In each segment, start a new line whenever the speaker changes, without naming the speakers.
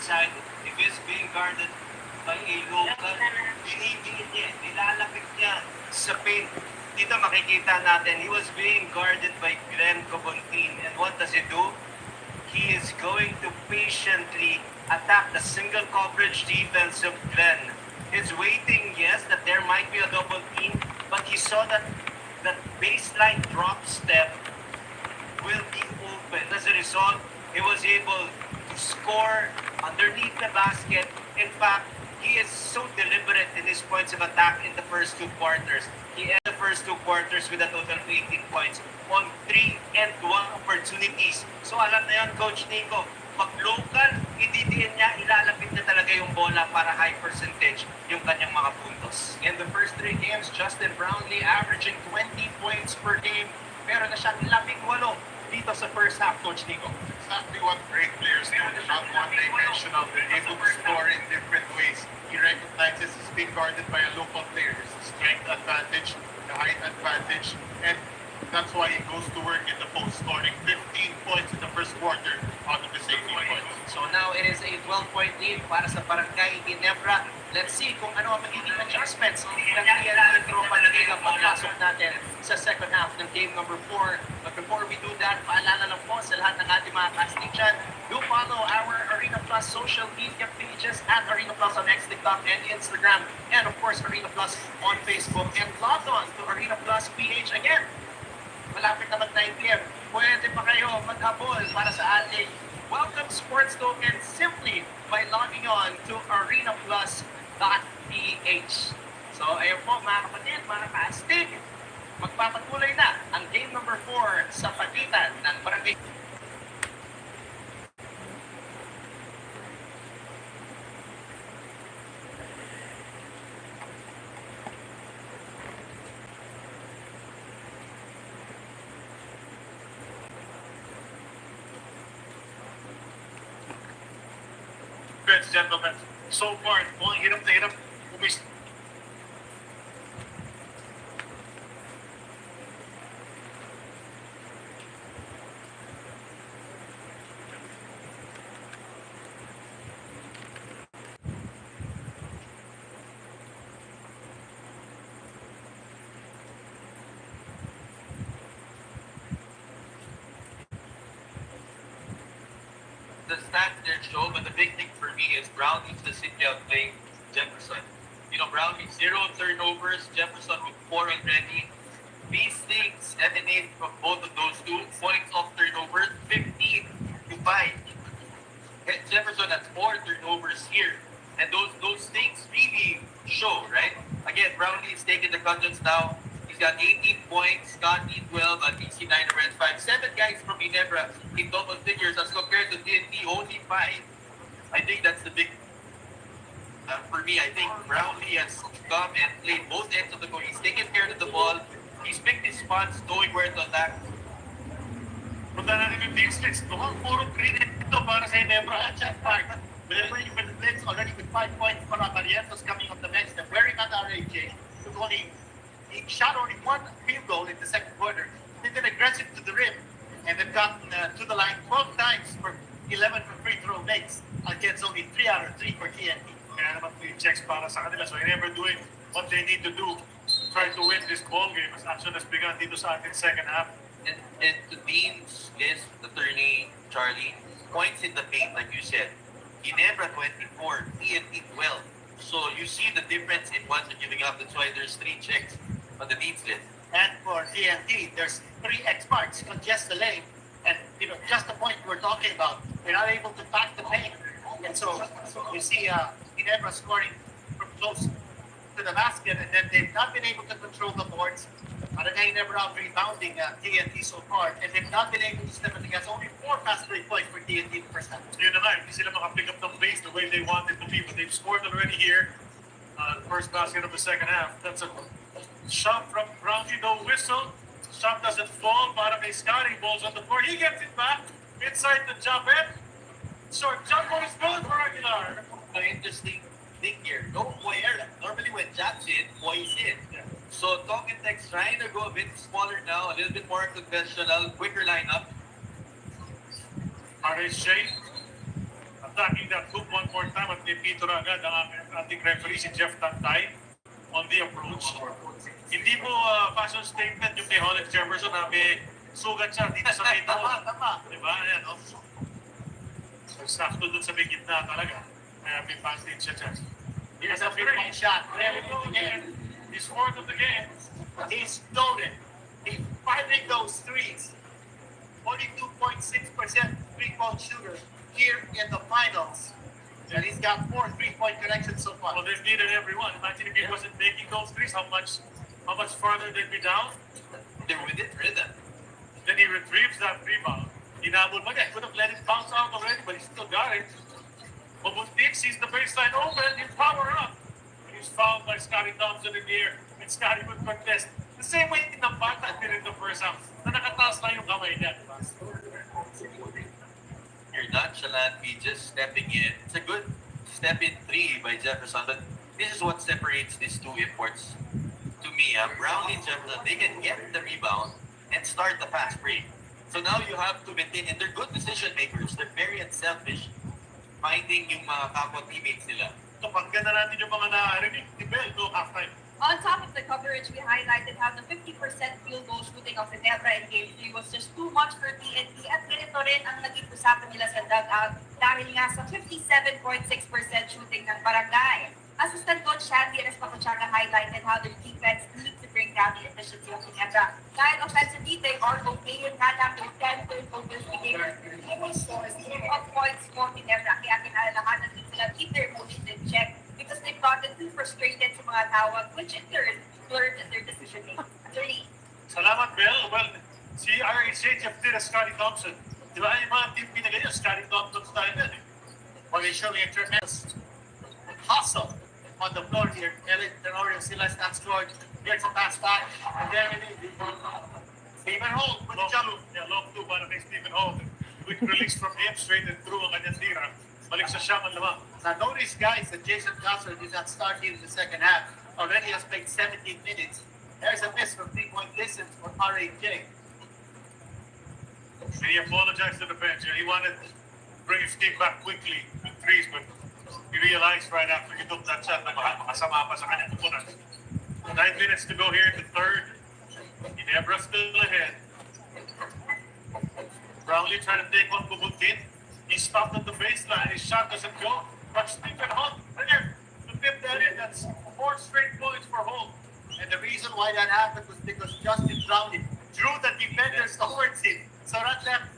side, if he's being guarded by a local, binibiin niya, nilalapit niya sa paint. Dito makikita natin, he was being guarded by Glenn Cobontin. And what does he do? He is going to patiently attack the single coverage defense of Glenn. He's waiting, yes, that there might be a double team, but he saw that that baseline drop step will be open. As a result, he was able to score underneath the basket. In fact, he is so deliberate in his points of attack in the first two quarters. He ended the first two quarters with a total of 18 points on 3 and 1 opportunities. So alam na yan, Coach Nico, pag local, ididiin niya, ilalapit niya talaga yung bola para high percentage yung kanyang mga puntos.
In the first 3 games, Justin Brownlee averaging 20 points per game. Meron na siyang 18 dito sa first half, Coach Nico.
Exactly what great players do. Not one-dimensional. They're able to score in different ways. He recognizes he's being guarded by a local player. It's a strength advantage, the height advantage, and that's why he goes to work in the post, scoring 15 points in the first quarter out of his 18 points.
So now it is a 12-point lead para sa Barangay Genebra. Let's see kung ano ang magiging adjustments ng TNT Tropang Giga pagpasok natin sa second half ng game number 4. But before we do that, paalala lang po sa lahat ng ating mga casting dyan, do follow our Arena Plus social media pages at Arena Plus on X, TikTok, and Instagram. And of course, Arena Plus on Facebook. And log on to Arena Plus PH again. Malapit na mag-9 p.m. Pwede pa kayo mag-habol para sa ating Welcome Sports Token simply by logging on to arenaplus.ph. So, ayun po mga kapatid, mga ka-astig, magpapatuloy na ang game number 4 sa pagitan ng Barangay.
Gentlemen, so far, mukhang hirap na hirap umis.
The stats there show, but the big thing for me is Brownlee's the city outplaying Jefferson. You know, Brownlee 0 turnovers, Jefferson with 4 already. These things emanate from both of those two. Points off turnovers, 15 to 5. Jefferson has 4 turnovers here. And those things really show, right? Again, Brownlee is taking the contents now. He's got 18 points, Scotty 12, and BC 9 Red 5. 7 guys from Genebra in double figures as compared to TNT, only 5. I think that's the big, for me, I think Brownlee has come and played both ends of the court. He's taken care of the ball. He's picked his spots, knowing where to attack.
Punta natin yung big splits. Mukhang puro green ito para sa Genebra at Chat Park. Whenever you can blitz already with 5 points for Barrientos coming off the bench. They're wearing out RAJ. He shot only 1 field goal in the second quarter. They've been aggressive to the rim. And they've gotten to the line 12 times for 11 free throw makes against only 3 out of 3 for TNT. Kaya naman yung checks para sa kanila. So they're never doing what they need to do to try to win this ball game as soon as begun dito sa ating second half.
And to Dean's list, the attorney, Charlie, points in the paint, like you said. Genebra 24, TNT 12. So you see the difference in what they're giving up. That's why there's 3 checks on the Dean's list.
And for TNT, there's 3 X-marks, congest the lane. And, you know, just the point we're talking about, they're not able to pack the paint. And so you see Genebra scoring from close to the basket, and then they've not been able to control the boards. Barangay Genebra out rebounding TNT so far, and they've not been able to step it against only 4 fast break points for TNT in the first half.
Yun na nga, hindi sila makapick up ng pace the way they wanted to be, but they've scored already here. First basket of the second half. That's a shot from Brownlee, no whistle. Shot doesn't fall. Barangay Scotty balls on the floor. He gets it back inside the jump in. Short jump ball is good for Aguilar.
The interesting thing here, no Moyer. Normally when Jack's in, Moy is in.
Yeah.
So Talk and Text trying to go a bit smaller now, a little bit more conventional, quicker lineup.
RSJ. attacking that hoop one more time at Pepito na agad ang ating referee si Jeff Tantay on the approach. Hindi mo fashion statement yung kay Hollis Jefferson na may sugat siya dito sa may tama. Diba? Ayan, no? So, sakto dun sa may gitna talaga. Kaya may passage siya dyan.
Here's a three-point shot. There we go again.
He's fourth of the game.
He's loaded. He's firing those threes. 42.6% three-point shooter here in the finals. And he's got 4 3-point connections so far.
Well, they've needed everyone. Imagine if he wasn't making those threes, how much farther they'd be down.
They're within rhythm.
Then he retrieves that rebound. Hinabol pa niya. Could have let it bounce out already, but he still got it. Mabuntik sees the baseline open. He'll power up. He's fouled by Scotty Thompson in the air. And Scotty would contest. The same way ng bata din in the first half. Na nakataas lang yung kamay niya.
You're nonchalant, be just stepping in. It's a good step in three by Jefferson, but this is what separates these two imports. To me, Brownlee and Jefferson, they can get the rebound and start the fast break. So now you have to maintain, and they're good decision makers. They're very unselfish, finding yung mga kapwa teammates nila.
So, pagkanda natin yung mga narinig ni Bell no halftime.
On top of the coverage, we highlighted how the 50% field goal shooting of Genebra in Game 3 was just too much for TNT at ganito rin ang naging usapan nila sa dugout dahil nga sa 57.6% shooting ng Barangay. Assistant Coach Shandy Respacochaga highlighted how their defense needs to bring down the efficiency of Genebra. Dahil offensively, they are okay and had after 10 turnovers a game. Of points for Genebra, kaya kinalalahanan din sila keep their emotions in check because they've gotten too frustrated sa mga tawag, which in turn blurred their decision-making. Attorney.
Salamat, Bell. Well, si RHA Jeff did a Scotty Thompson. Di ba yung mga team pinagay niya, Scotty Thompson style yan eh.
Well, they're showing a tremendous hustle on the floor here. Elliot Tenorio still has not scored. Here's a pass back. And there it is. Stephen Holt with the jump.
Long two para kay Stephen Holt. Quick release from him, straight and through ang kanyang tira. Balik sa siyam ang lamang.
Now notice, guys, that Jason Castro did not start here in the second half. Already has played 17 minutes. There's a miss from 3-point distance for RHJ.
And he apologized to the bench. He wanted to bring his team back quickly with threes, but he realized right after he took that shot na makasama pa sa kanyang tupunan. 9 minutes to go here in the third. Genebra still ahead. Brownlee trying to take on Bubuntin. He stopped at the baseline. His shot doesn't go. But Stephen Holt, there, to tip that in. That's 4 straight points for Holt.
And the reason why that happened was because Justin Brownlee drew the defenders towards him. So that left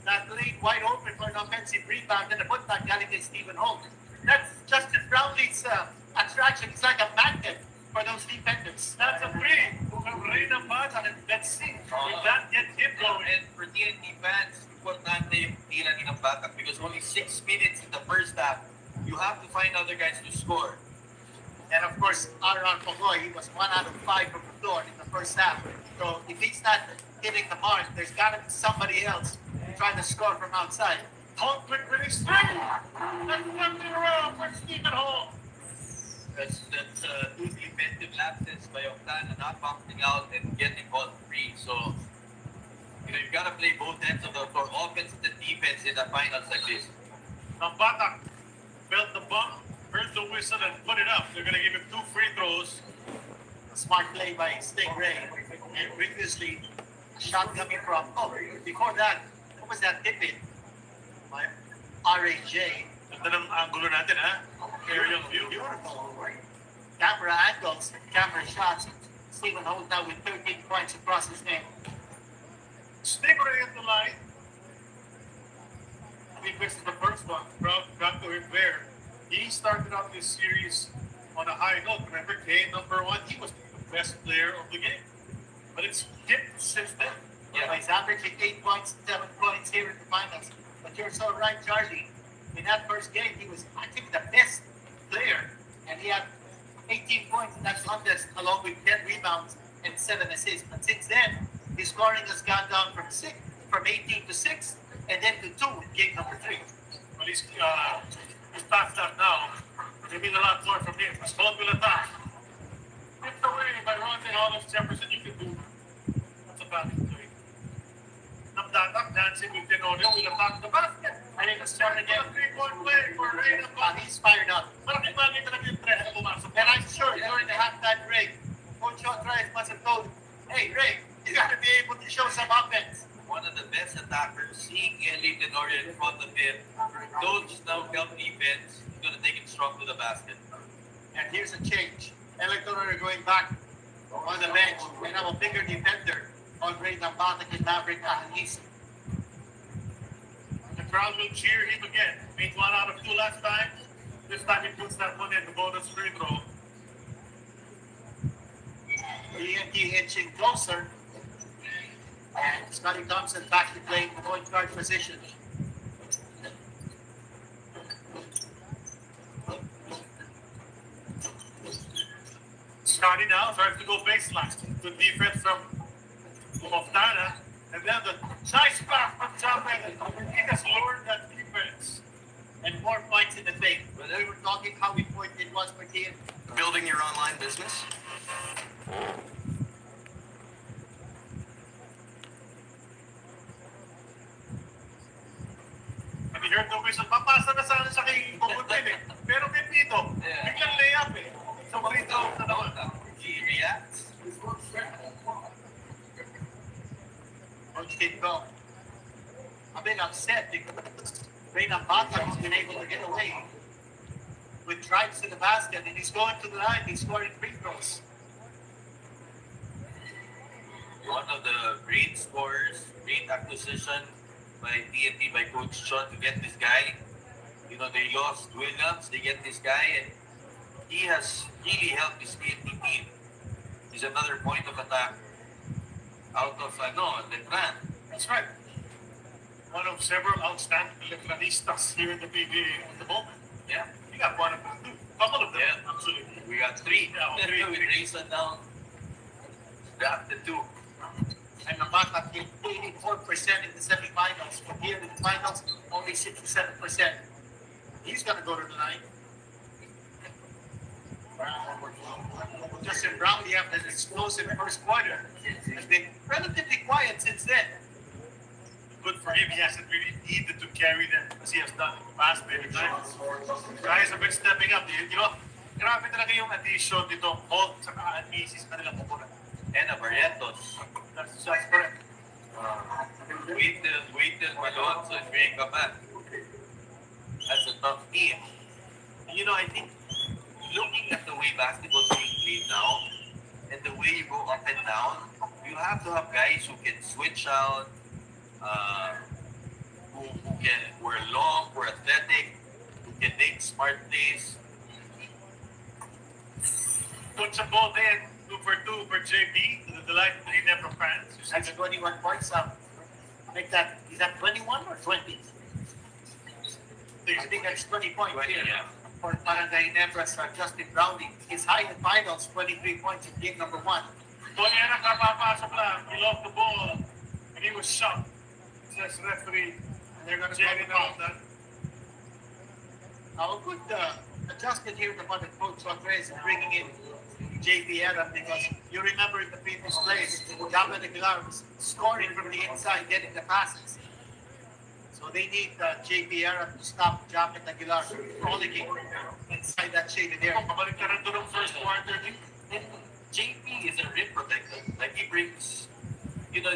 that lane wide open for an offensive rebound and the putback galing kay Stephen Holt. That's Justin Brownlee's attraction. It's like a magnet for those defenders.
That's a free. Reyna Bata. Let's see if that gets him going.
And for TNT fans, importante yung tira ni ng backup because only 6 minutes in the first half, you have to find other guys to score.
And of course, Aaron Pogoy, he was 1 out of 5 from the floor in the first half. So if he's not hitting the mark, there's got to be somebody else trying to score from outside.
Holt quick release three. That's nothing wrong for Stephen Holt.
That's two defensive lapses by Octana not bouncing out and getting ball free. So, you've got to play both ends of the floor, offense and defense in the finals like this.
Ang Batak felt the bump, heard the whistle, and put it up. They're going to give him 2 free throws.
Smart play by Stingray. And previously, a shot coming from, before that, what was that tip in? By RHJ.
Ganda ng angulo natin, ha? Aerial view.
Beautiful. Camera angles, camera shots. Stephen Holt now with 13 points across his name.
Stingray at the line. I think this is the first one. Got to him there. He started out this series on a high note. Remember, K1, he was the best player of the game. But it's dipped since then.
Yeah, he's averaging 8 points, 7 points here in the finals. But you're so right, Charlie. In that first game, he was, I think, the best player. And he had 18 points in that contest, along with 10 rebounds and 7 assists. But since then, his scoring has gone down from 18 to 6, and then to 2 in game number 3.
Well, he's past that now. They need a lot more from him. Mas Holt will attack. Tipped away by Ronde Hollis Jefferson. You can do. That's a bad play. Namdatak dancing with Tenorio will attack the basket.
I think Let's start again.
Three-point play for Reyna.
He's fired up.
Malaking bagay talaga yung press na pumasok.
And I'm sure during the halftime break, Coach Otraez must have told, hey, Ray, you got to be able to show some offense.
One of the best attackers, seeing Eli Tenorio in front of him. Those now help defense. He's going to take it strong to the basket.
And here's a change. Electoral going back on the bench. We have a bigger defender on Ray Nambatak and Maverick Ahanisi.
The crowd will cheer him again. Made 1 out of 2 last time. This time he puts that one in the bonus free throw.
TNT inching closer. And Scotty Thompson back to playing the point guard position.
Scotty now tries to go baseline. Good defense from Moftana. And then the nice pass from Chapman. He has lured that defense.
And more points in the paint. But we were talking how important it was for TNT.
Building your online business?
And he heard the whistle. Papasa na sana sa kay Bogutin eh. Pero kay Pito, biglang layup eh. So free throw na naman.
He reacts.
Coach Kingo. I've been upset because Ray Nambatak has been able to get away with drives to the basket, and he's going to the line. He's scoring free throws.
One of the great scorers, great acquisition by TNT, by Coach Sean to get this guy. You know, they lost Williams, they get this guy, and he has really helped this TNT team. He's another point of attack out of Letran.
That's right. One of several outstanding Letranistas here in the PBA at the moment.
Yeah,
We got one of them too. Couple of them,
Yeah.
actually.
we got three.
Yeah,
With
three.
Rayson down, drafted two.
And Nambatak hit 84% in the semifinals. But here in the finals, only 67%. He's going to go to the line. Justin Brownlee, after an explosive first quarter, has been relatively quiet since then.
Good for him. He hasn't really needed to carry them as he has done in the past many times. Guys have been stepping up. You know, grabe talaga yung addition dito. Holt sa Anisi sa kanilang kukunan.
And Barrientos.
That's correct.
Wait till Malone, so bring ka back. That's a tough team. And you know, I think looking at the way basketball is being played now, and the way you go up and down, you have to have guys who can switch out, who are long, who are athletic, who can make smart plays.
Put some ball in. 2 for 2 for JB to the delight of the Genebra fans. You see
That's
that
21 points up. Make that, is that 21 or 20? I think that's 20 points
20,
here.
yeah.
For Barangay Ginebra's Justin Brownlee. His high in finals, 23 points in game number 1.
Tonyera kapapasok lang. He lost the ball and he was shocked. Says referee.
And they're going to
Jerry
call the foul.
that.
Now, a good adjustment here by the coach Andres in bringing in JP Adam, because you remember in the previous plays, Javan Aguilar was scoring from the inside, getting the passes. So they need JP Adam to stop Javan Aguilar from frolicking inside that shaded area.
Pabalik ka rin doon ng first quarter.
And JP is a rim protector. Like he brings, he's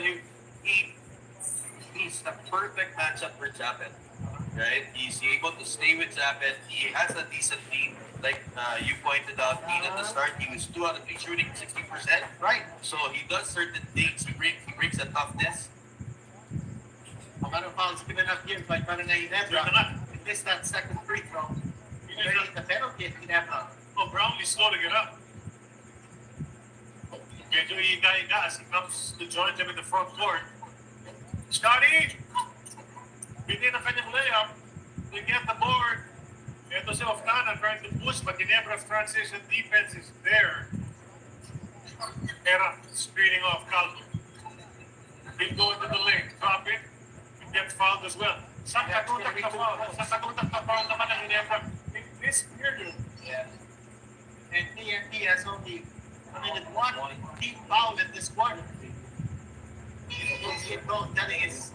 the perfect matchup for Chapman. Right? He's able to stay with Chapman. He has a decent lead. Like you pointed out, Dean, at the start, he was 2 out of 3 shooting, 60%.
Right.
So he does certain things. He brings a toughness.
Amount of fouls given up here by Barangay Ginebra. He missed that second free throw. Getting the penalty at Ginebra.
Oh, Brownlee's slowing it up. Medyo iga-iga as he comes to join them in the front court. Scotty! Hindi na kanyang layup. They get the board. Ito si Oftana trying to push, but Ginebra's transition defense is there. Era screening off Calvo. He'll go into the lane, drop it, and get fouled as well. Sa katutak na foul naman ng Ginebra in this period.
Yeah.
And TNT has only committed one team foul in this quarter. Telling his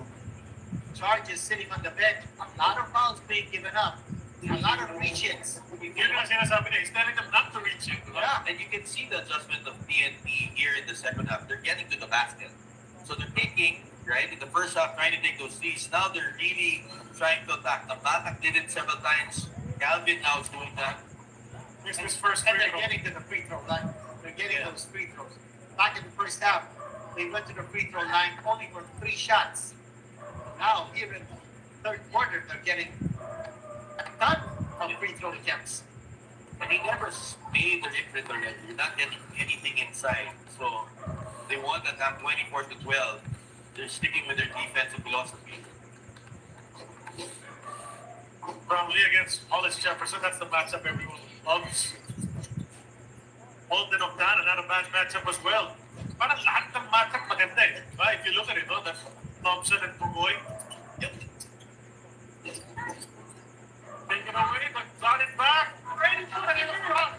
charges sitting on the bench. A lot of fouls being given up. A lot of reach-ins.
Yun ang sinasabi niya, he's telling them not to reach it.
Yeah.
And you can see the adjustment of TNT here in the second half. They're getting to the basket. So they're taking, right, in the first half, trying to take those threes. Now they're really trying to attack. The Batak did it several times. Calvin now is doing that.
This is first
And
free
they're
throw.
getting to the free throw line. They're getting
Yeah.
those free throws. Back in the first half, they went to the free throw line only for 3 shots. Now, here in the third quarter, they're getting a ton of free throw attempts.
And he never made the difference already. You're not getting anything inside. So they won that half 24-12. They're sticking with their defensive philosophy.
Brownlee against Hollis Jefferson. That's the matchup everyone loves. Holden Octana, not a bad matchup as well. Parang lahat ng matchup maganda eh. Diba? If you look at it, no? That's Thompson and Pugoy. Yep. Taken away, but got it back. Ready for the run.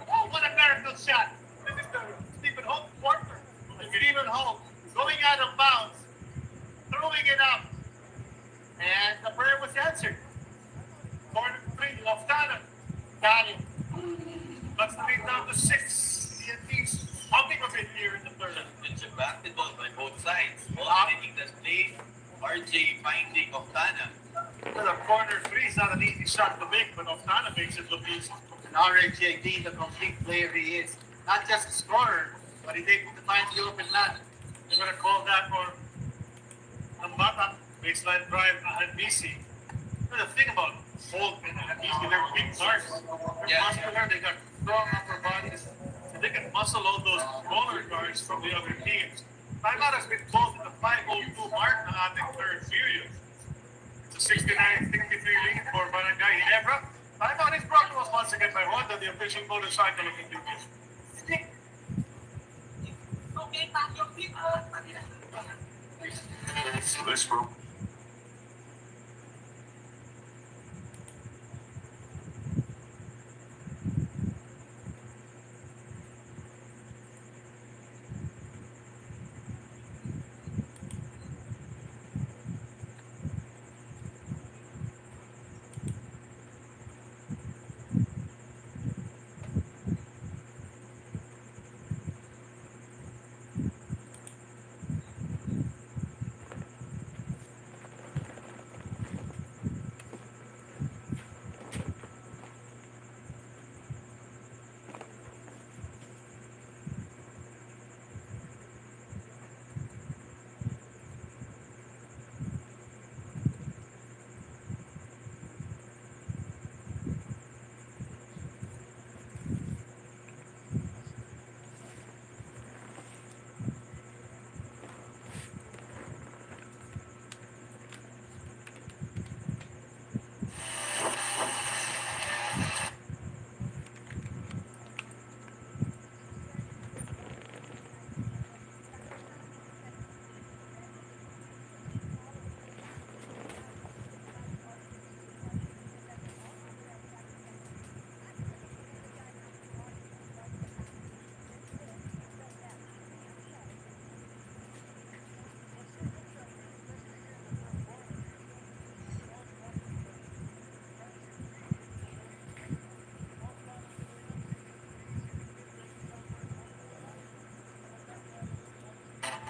Oh, what a miracle shot. This is the Stephen Hope quarter. Stephen Hope going out of bounds, throwing it up.
And the prayer was answered.
Corner 3, Octana. Got it. Let's bring down to 6. TNT's humping a bit here in the third.
It's a basketball by both sides. Both taking the play. RJ finding Octana.
The corner 3 is not an easy shot to make, but Octana makes it look easy.
And RJD, the complete player he is. Not just a scorer, but he's able to find the open man.
They're going to call that for Ambata, baseline drive, and BC. The thing about Holtman and BC, they're big guards. They're
Yeah.
muscular, they got strong upper bodies, and they can muscle all those smaller guards from the other teams. Timeout has been closed at the 5:02 mark ng ating third period. It's a 69-63 lead for Barangay Genebra. Timeout is brought to us once again by Honda, the official motorcycle of the division.
Okay, back your people.
Let's go.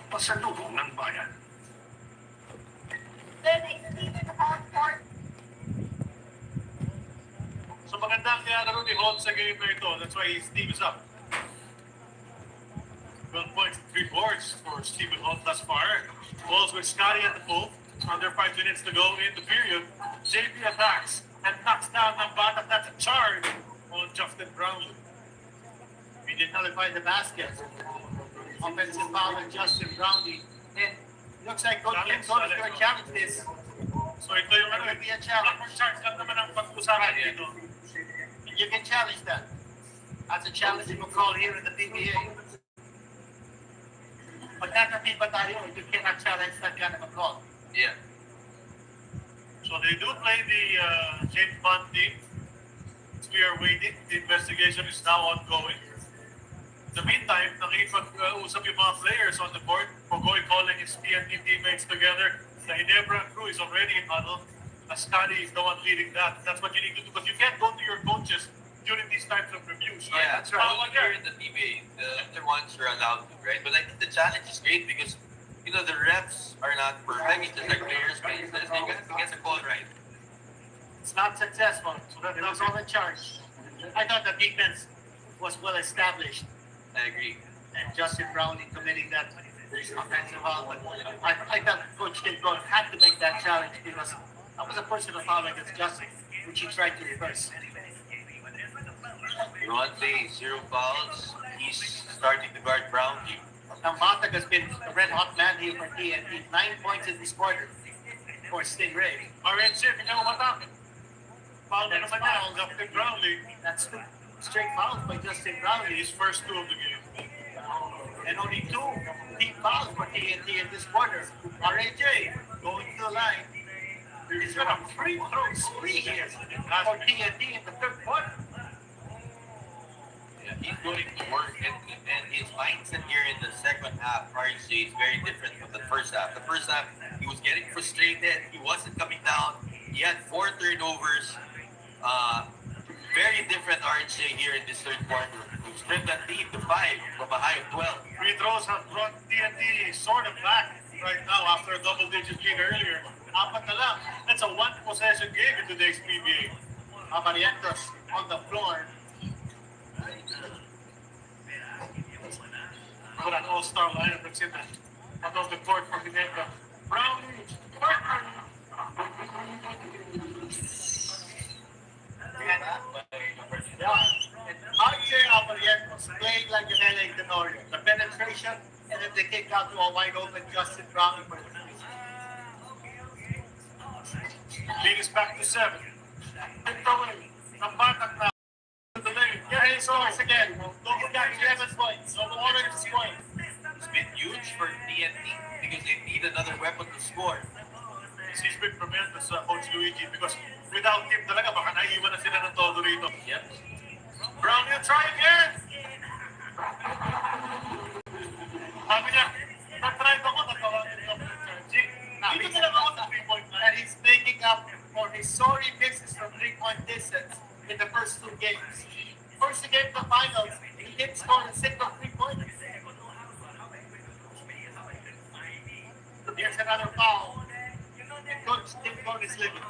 Pasalubong ng bayan.
Then exceeded on court.
So magandang nilalaro ni Holt sa game na ito. That's why his team is up. 12 points and 3 boards for Stephen Holt thus far. Balls with Scotty at the post. Under 5 minutes to go in the period. JP attacks and knocks down ng Batak. That's a charge on Justin Brownlee.
He did nullify the basket. Offensive foul on Justin Brownlee. And looks like Coach Kim is going to challenge this.
So ito yung ano,
Be a challenge.
charge lang naman ang pag-usapan dito.
You can challenge that. That's a challengeable call here in the PBA. Pag nakatiba tayo, you cannot challenge that kind of a call.
Yeah.
So they do play the James Bond team. We are waiting. The investigation is now ongoing. In the meantime, nakipag-usap yung mga players on the board. Pogoy calling his TNT teammates together. The Genebra crew is already in huddle. Ascari is the one leading that. That's what you need to do, because you can't go to your coaches during these types of reviews. Right?
Yeah,
That's right.
only here in the PBA, the other ones are allowed to, right? But I think the challenge is great because, you know, the refs are not perfect. It's just like players, they get the call right.
It's not successful, so that's all the charge. I thought the defense was well established,
I agree.
and Justin Brownlee committing that offensive foul. But I thought Coach Giga had to make that challenge because that was a personal foul against Justin, which he tried to reverse.
Ronte, 0 fouls. He's starting to guard Brownlee.
Now Matag has been a red hot man here for TNT. 9 points in this quarter for Stingray. RNC, pinang umatake. Foul na naman niya on Justin Brownlee. That's 2 straight fouls by Justin Brownlee. His first 2 of the game. And only 2 deep fouls for TNT in this quarter. RAJ going to the line. He's got a free throw spree here for TNT in the third quarter.
Yeah, he's going to work, and his mindset here in the second half, RC, is very different from the first half. The first half, he was getting frustrated. He wasn't coming down. He had 4 turnovers. Very different RJ here in this third quarter. He split that lead to 5 from a high of 12.
Free throws have brought TNT sort of back right now after a double-digit lead earlier. Apat na lang. That's a 1-possession game in today's PBA. Amarientos on the floor. What an all-star lineup that's in the court for Genebra. Brown, and RJ Amarientos playing like an LA Tenorio. The penetration, and then they kick out to a wide-open Justin Brown for the free. Lead is back to 7. Good throwing. Nambatak na. Yeah, he scores again. Double got 11 points. So the order is points.
It's been huge for TNT because they need another weapon to score.
He's been tremendous, Coach Luigi, because without him talaga, baka naiiwan na sila ng todo rito.
Yep.
Brown, you try again! Sabi niya, na-try ako, natawagin ko. Dito na lang ako sa 3-point line. And he's making up for his sorry misses from 3-point distance in the first 2 games. First game of the finals, he did score a single 3-point. Here's another foul. And Coach Tim Gordon is living.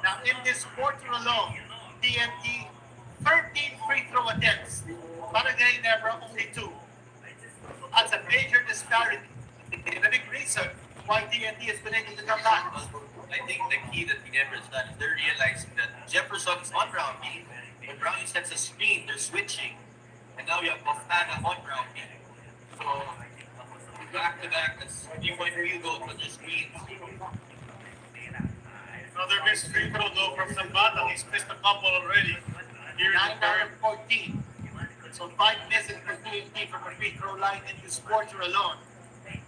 Now, in this quarter alone, TNT 13 free throw attempts. Barangay Genebra only 2. That's a major disparity. And a big reason why TNT has been able to come back.
I think the key that Genebra has done is they're realizing that Jefferson is on Brownlee. When Brownlee sets a screen, they're switching. And now you have Bofana on Brownlee. So, back-to-back, that's 3-point field goal for their screens.
Another missed free throw though from Zambata. He's missed a couple already. Here 9 out of 14. So 5 misses for TNT from the free throw line in this quarter alone.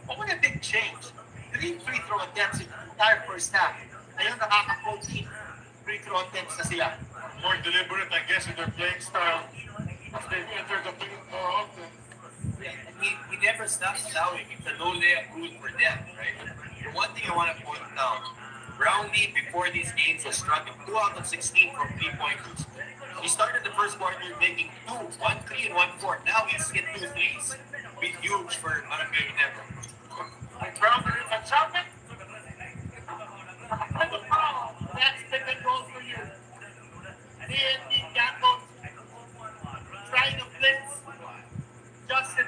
But what a big change. 3 free throw attempts in the entire first half. Ngayon nakaka-14 free throw attempts na sila. More deliberate, I guess, in their playing style. As they enter the field more often.
And he never stops allowing. It's a no layup rule for them, right? The one thing I want to point out, Brownlee before these games was struggling 2 out of 16 from 3-pointers. He started the first quarter making 2, 1 3 and 1 4. Now he's hit 2 threes. Big huge for Barangay Genebra.
Brownlee, a champion? That's the good goal for you. TNT Gamble trying to blitz Justin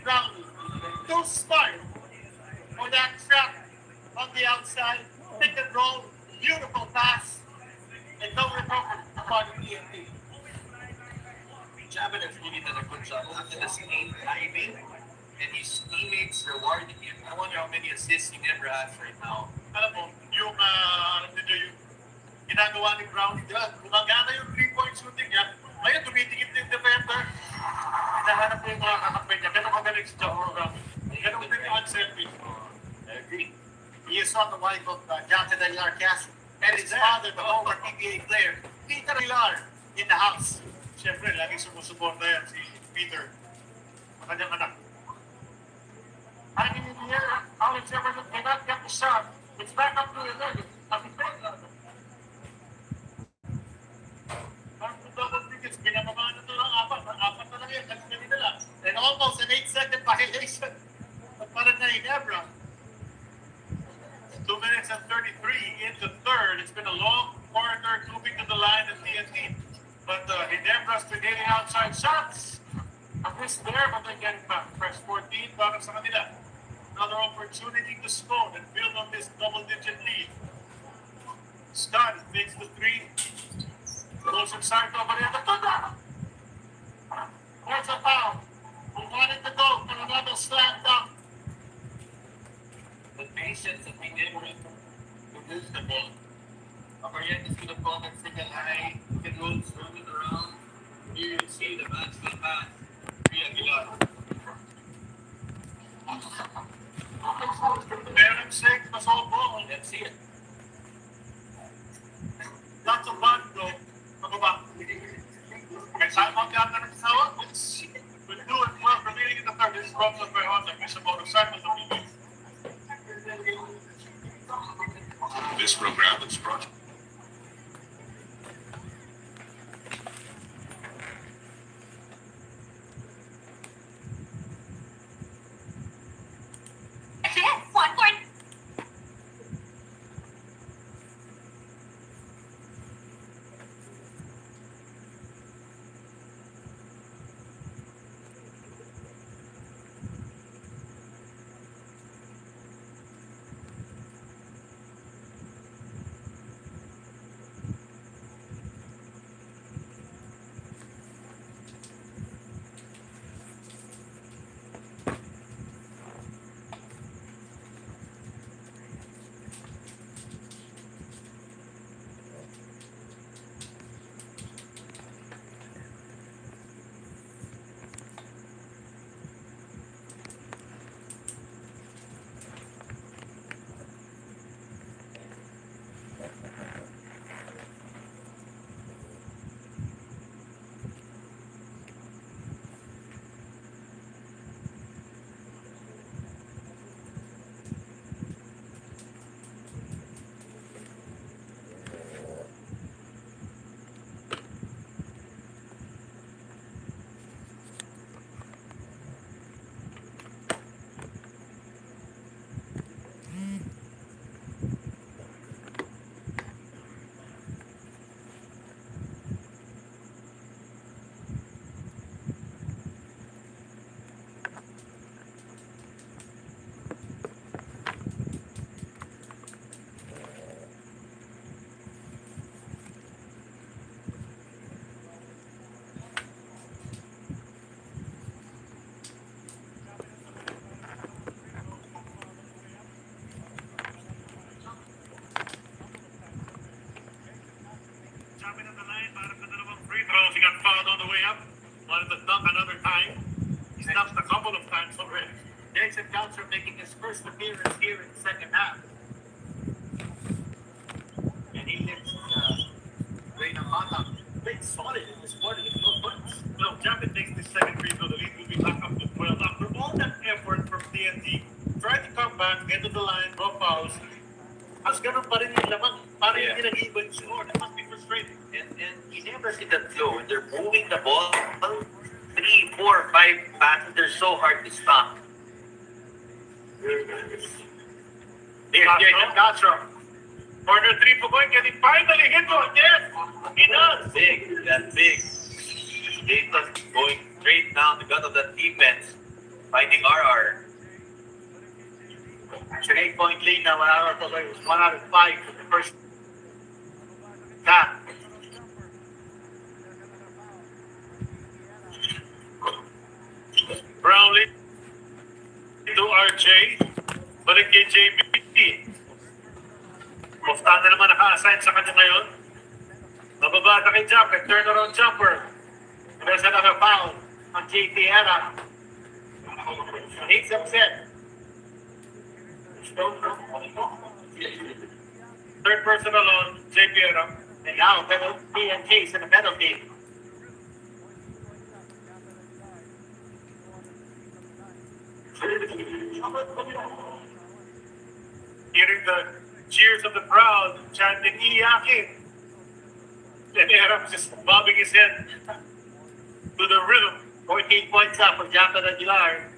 Brownlee. Too smart for that trap on the outside. Pick and roll, beautiful pass, and no recovery upon TNT.
Chavez has really done a good job. Look at the same timing, and his teammates rewarding him. I wonder how many assists he never has right now.
Alam mo, yung, yung ginagawa ni Brownlee dyan, gumagana yung 3-point shooting niya, ngayon tumitikip na yung defender, hinahanap mo yung mga kakapay niya, ganun magaling si John Brownlee. Ganun din yung unselfish.
I agree.
He is on the wife of Jonathan Aguilar Castro and his father, the former PBA player, Peter Aguilar, in the house. Siyempre, laging sumusuporta yan si Peter, ang kanyang anak. Ang here, Alex Everton cannot get the shot. It's back up to 11. Double digits, pinababa na ito ng apat. Apat na lang yan, kanina lang. And almost an 8-second violation of Barangay Genebra. 2 minutes and 33 into third. It's been a long quarter, moving to the line at TNT. But Genebra's been hitting outside shots. A miss there, but they're getting back. Fresh 14, para sa kanila. Another opportunity to score and build on this double-digit lead. Scott makes the three. Goes inside to Marietta. There's a foul. We wanted to go for another slam dunk.
The patience of Genebra to lose the ball. Marietta is going to call that single high. Can roll it around. Here you see the match will pass.
Meron six, pasobo.
Let's see it.
Lots of fun, though. Pababa. May time out yata ng kasawa. We'll do it well. Remaining in the third. This is brought up by Honda. Miss a motorcycle to be used.
This program is brought.
Yes, 1 point.
Jumping at the line, para sa dalawang free throws. He got fouled on the way up. Wanted to dunk another time. He's dunked a couple of times already.
Jason Counter making his first appearance here in the second half. And he hits Reyna Mata. Played solid in this quarter with 12 points.
Now, Japan takes this second free throw. The lead will be back up to 12. After all that effort from TNT, try to come back, get to the line, draw fouls. As ganun pa rin yung lamang. Parang
Yeah.
hindi nag-iba yung score. That must be frustrating.
And Genebra see that flow. When they're moving the ball, 3, 4, 5 passes, they're so hard to stop.
Here's Jason Castro. Corner 3 for going. Can he finally hit one? Yes! He does!
Big, that big. Jason going straight down the gut of that defense, finding RR.
It's an 8-point lead now. 1 out of 5 for the first half.
Brownlee to RJ. Balik kay JB. Muftan na naman naka-assign sa kanya ngayon. Mababa na kay Jumper. Turnaround jumper. There's another foul on JP Era. Needs upset. Third personal on JP Era.
And now penalty and case and a penalty.
Hearing the cheers of the crowd chanting Iyakin. Genebra just bobbing his head to the rhythm.
14 points up for Japa Aguilar.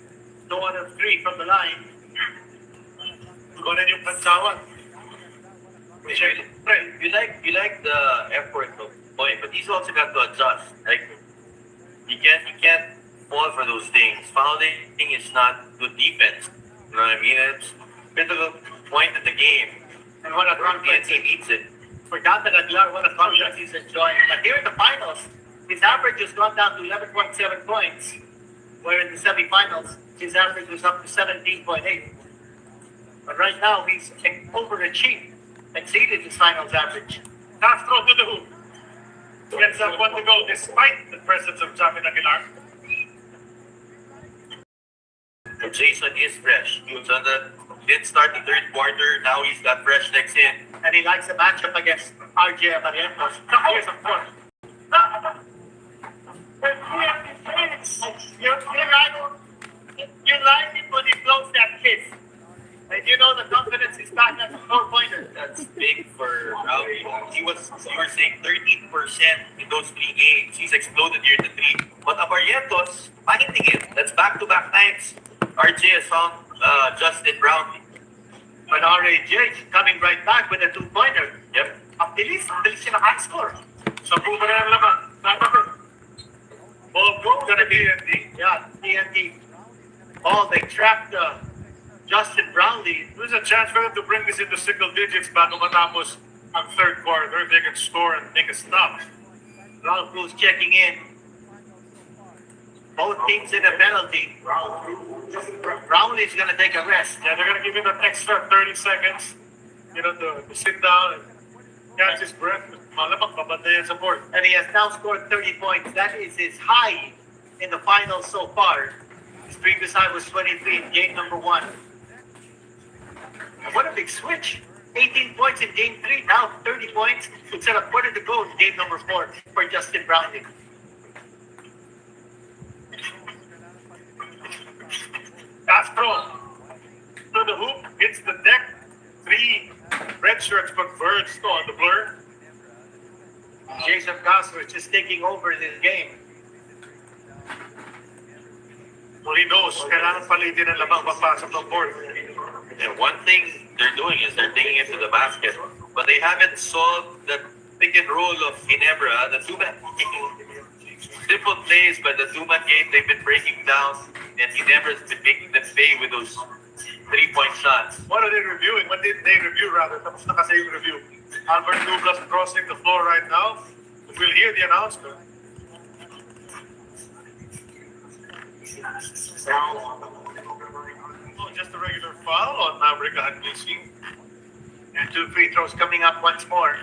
2 out of 3 from the line.
Kunin yung pansawan.
You like the effort of point, but he's also got to adjust. Like you can't fall for those things. Fouling is not good defense. You know what I mean? It's a bit of a point in the game.
And what a
Where
confidence
TNT needs it.
for Japa Aguilar. What a confidence he's enjoying. But here in the finals, his average has gone down to 11.7 points. Where in the semifinals, his average was up to 17.8. But right now, he's overachieved, exceeded his finals average.
Castro to the hoop. Gets up one to go despite the presence of Jamin Aguilar.
Jason is fresh. He was on the didn't start the third quarter. Now he's got fresh legs in.
And he likes the matchup against RJ Barrientos. Here's a front. You like it when he blows that kiss. And you know the confidence is back at the 4-pointer.
That's big for Rowdy. You were saying 13% in those 3 games. He's exploded here to 3. But Barrientos, finding it. That's back-to-back times. RJ has found Justin Brownlee.
But RAJ coming right back with a 2-pointer.
Yep.
Ang bilis siya naka-score.
Sa buka na ang laban.
Ball goes
Gonna be TNT.
Yeah, TNT. Oh, they trapped Justin Brownlee.
There's a chance for them to bring this into single digits bago matapos ang third quarter. They can score and make a stop.
Ground crews checking in. Both teams in a penalty. Brownlee's going to take a rest.
Yeah, they're gonna give him an extra 30 seconds, to sit down and catch his breath. Malamang babantayan sa board.
And he has now scored 30 points. That is his high in the finals so far. His previous high was 23 in game number 1. And what a big switch. 18 points in game 3, now 30 points instead of quarter to go in game number 4 for Justin Brownlee.
Castro to the hoop, hits the deck. 3 red shirts converged on the blur.
Jason Castro is just taking over this game.
Well, he knows, kailangan palitin ang labang papasok ng board.
And one thing they're doing is they're taking it to the basket. But they haven't solved the pick and roll of Genebra. The two-man simple plays, but the two-man game they've been breaking down. And Ginebra's been making them pay with those 3-point shots.
What are they reviewing? What did they review rather? Tapos na kasi yung review. Albert Douglas crossing the floor right now. We'll hear the announcement. Oh, just a regular foul on Maverick Hadlisi.
And 2 free throws coming up once more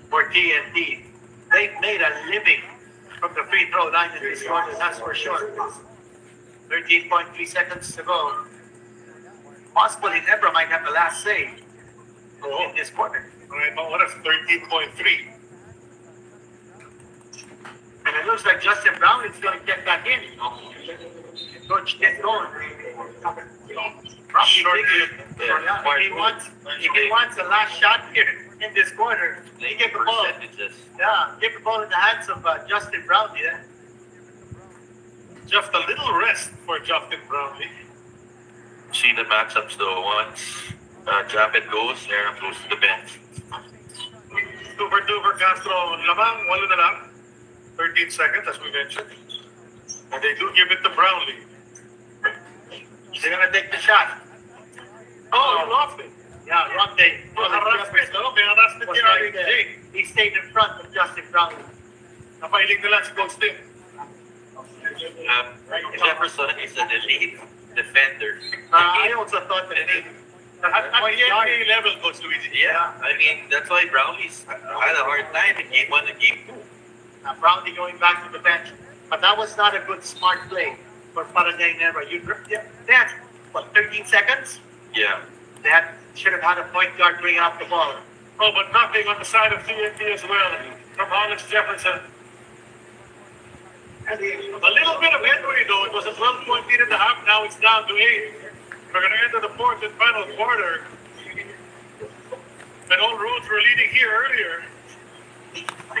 for TNT. They've made a living from the free throw line in this quarter, that's for sure. 13.3 seconds to go. Possibly Genebra might have the last say in this quarter.
All right, but what if 13.3?
And it looks like Justin Brown is going to get back in. Coach, get going.
Short
If he wants a last shot here in this quarter, he give the ball. Give the ball in the hands of Justin Brownlee.
Just a little rest for Justin Brownlee.
See the matchups though. Once Japet goes, Aaron goes to the bench.
2 for 2 for Castro. Lamang, walo na lang. 13 seconds, as we mentioned. And they do give it to Brownlee.
They're going to take the shot.
Oh, he lost it.
Yeah, wrong day.
May harassment ni RJ.
He stayed in front of Justin Brownlee.
Napailing na lang si Coach Tim.
Jefferson is an elite defender.
I also thought that
At NBA level, Coach Luigi.
Yeah, I mean that's why Brownlee's had a hard time in game 1 and game 2.
Brownlee going back to the bench. But that was not a good smart play for Barangay Genebra. They had, 13 seconds?
Yeah.
They should have had a point guard bring up the ball.
Oh, but nothing on the side of TNT as well from Hollis Jefferson. A little bit of headway though. It was a 12-point lead in the half. Now it's down to 8. We're going to enter the fourth and final quarter. And all roads were leading here earlier.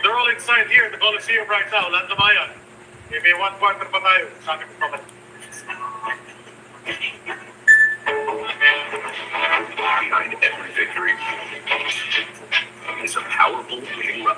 They're all inside here at the Coliseum right now, Landamayan. Maybe one quarter pa tayo. Sabi ko pa.
Behind every victory is a powerful winning run.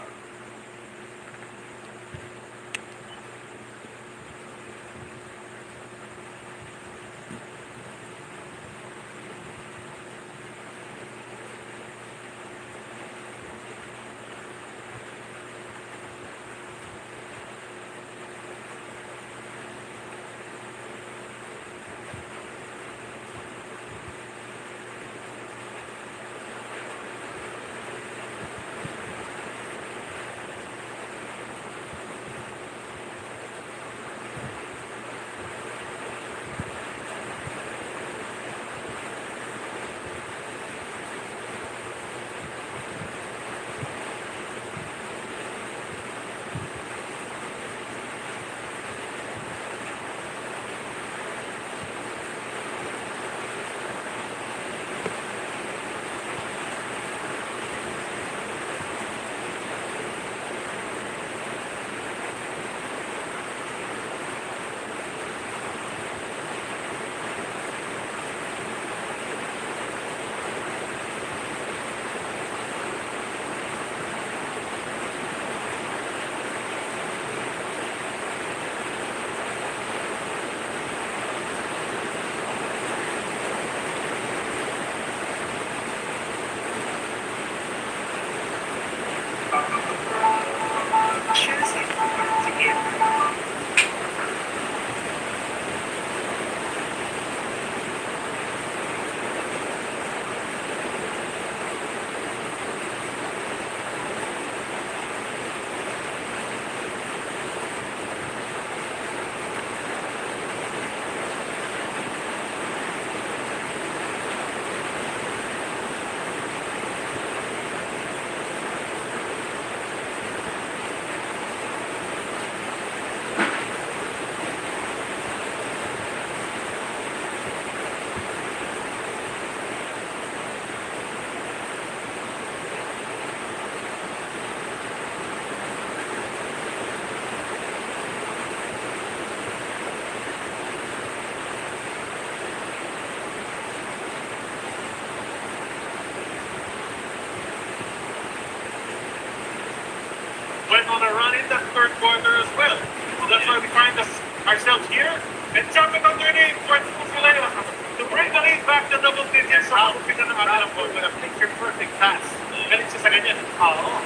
Went on a run in the third quarter as well. So that's why we find ourselves here and jumping underneath Puerto Fusilea to bring the lead back to double digits. Sa pagpita ng kanilang ball with a picture-perfect pass. Galing siya sa ganyan. Oo.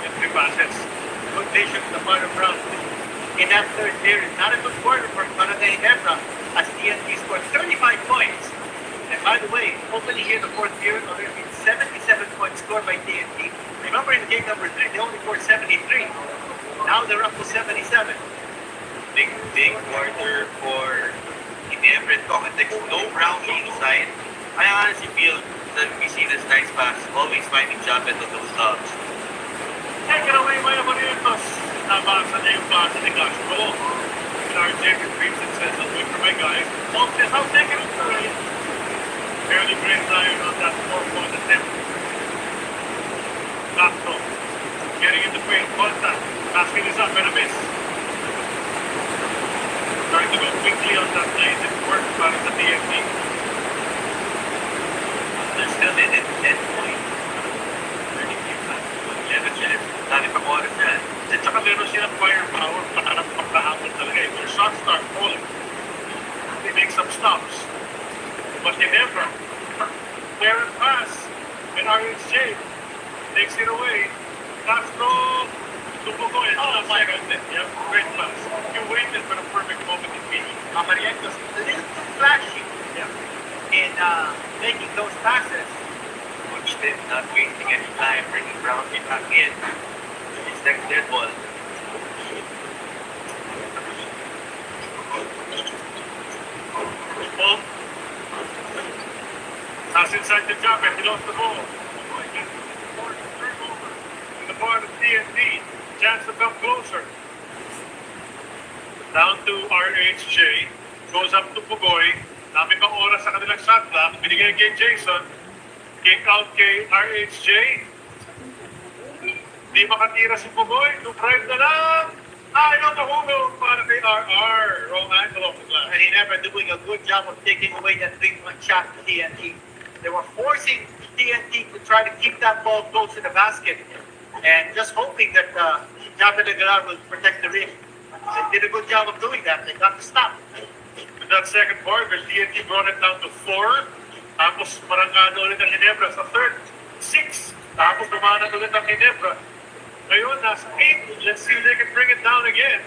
And three passes. Rotation in the part of round. In that third period, not a good quarter for Barangay Genebra as TNT scored 35 points. And by the way, opening here in the fourth period, already been 77 points scored by TNT. Remember in game number 3, they only scored 73. Now they're up to 77.
Big quarter for Genebra and Cocatex. No Brownlee inside. I honestly feel that we see this nice pass, always finding job into those stops.
Take it away, Maya Barrientos. Nabasa niya yung pass ni Gosh Bolo. And our Jacob Crimson says, I'll wait for my guys. Hope says, I'll take it away. Fairly great iron on that 4-point attempt. Castro getting in the paint. Contact. Basket is up and a miss. Trying to go quickly on that play. It worked para sa TFC.
They're still in it, 10 points. 11 minutes. Dami pa oras na.
At saka meron silang firepower para pagkahapon talaga. If their shots start falling, they make some stops. But they never. Clear and pass. And RHJ takes it away. Castro to Bugoy. Oh my goodness. Yep, great pass. You waited for the perfect moment in being.
Marientos a little too flashy in making those passes.
Coach Tim not wasting any time, bringing Brownlee back in. His next dead ball.
Ball. Pass inside the jump and he lost the ball. In the part of TNT. Chance to come closer. Down to RHJ. Goes up to Pugoy. Dami pang oras sa kanilang shot clock. Binigay kay Jason. Kick out kay RHJ. Di makatira si Pugoy. Drive na lang. Ayaw na hulog para kay RR. Wrong angle of the glass.
And Ginebra doing a good job of taking away that 3-point shot to TNT. They were forcing TNT to try to keep that ball close to the basket and just hoping that Japet Aguilar will protect the rim. They did a good job of doing that. They got to stop.
In that second quarter, TNT brought it down to 4. Tapos marangado ulit ang Ginebra sa third. 6. Tapos bumanat ulit ang Ginebra. Ngayon, nasa 8. Let's see if they can bring it down again.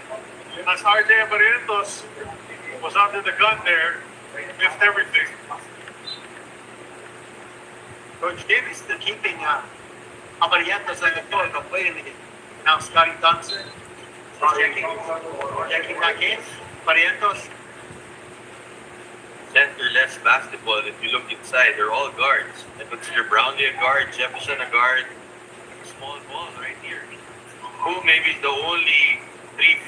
As RJ Barrientos was under the gun there, missed everything.
Coach Davis still keeping Abarientos on the floor, complaining. Now Scotty Thompson checking back in. Barrientos.
Centerless basketball, if you look inside, they're all guards. I consider Brownlee a guard, Jefferson a guard. Small ball right here. Who maybe the only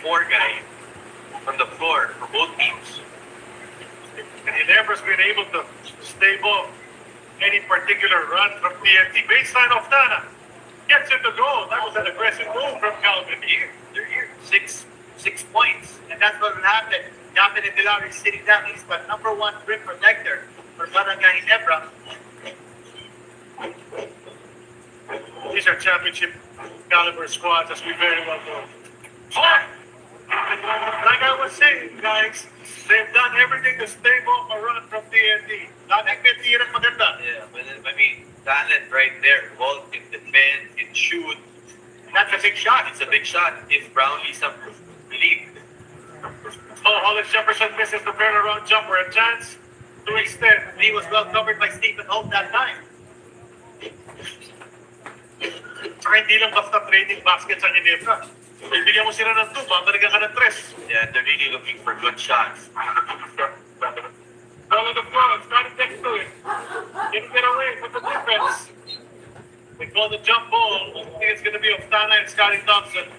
3-4 guy on the floor for both teams.
And Ginebra's been able to stave off any particular run from TNT. Baseline of Tana. Gets it to go. That was an aggressive move from Calvin.
They're here. 6 points.
And that's what will happen. Japet Aguilar is sitting down. He's the number 1 rim protector for Barangay Ginebra.
These are championship caliber squads, as we very well know. Like I was saying, guys, they've done everything to stave off a run from TNT. Nakakitira maganda.
Yeah, but I mean, talent right there. Ball can defend, can shoot.
That's a big shot.
It's a big shot. Gives Brownlee some relief.
Oh, Hollis Jefferson misses the turnaround jumper. A chance to extend.
He was well covered by Stephen Hope that time.
Saka hindi lang basta trading baskets ang Ginebra. Ibigyan mo sila ng 2, babalikan ka ng 3.
Yeah, they're really looking for good shots.
Down on the floor, started next to it. Didn't get away from the defense. They call the jump ball. I think it's going to be Oftana and Scotty Thompson.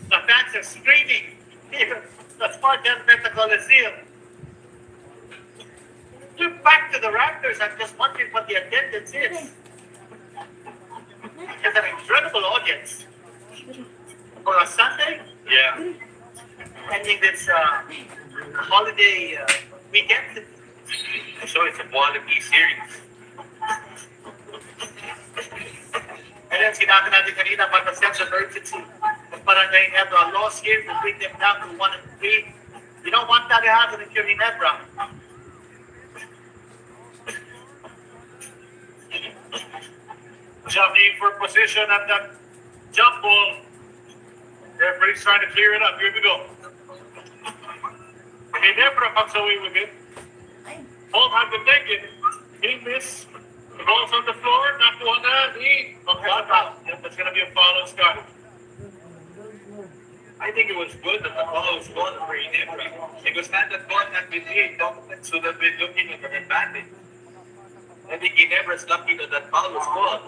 The fans are screaming. The smart element of Coliseum. Look back to the Raptors. I'm just wondering what the attendance is. It's an incredible audience. For a Sunday,
Yeah.
ending this holiday weekend.
So it's a quality series.
And then sinabi natin kanina about the sense of urgency. If Barangay have a loss here to bring them down to 1-3, you don't want that to happen if you're Ginebra.
Jockeying for position at that jump ball. Referee's trying to clear it up. Here we go. Ginebra comes away with it. Home had to take it. He missed. The ball's on the floor. Nakuha na. He that's going to be a foul on Scott.
I think it was good that the ball was gone for Ginebra. Because had that ball not been made, Dominant should have been looking at an advantage. I think Ginebra's lucky that that foul was called.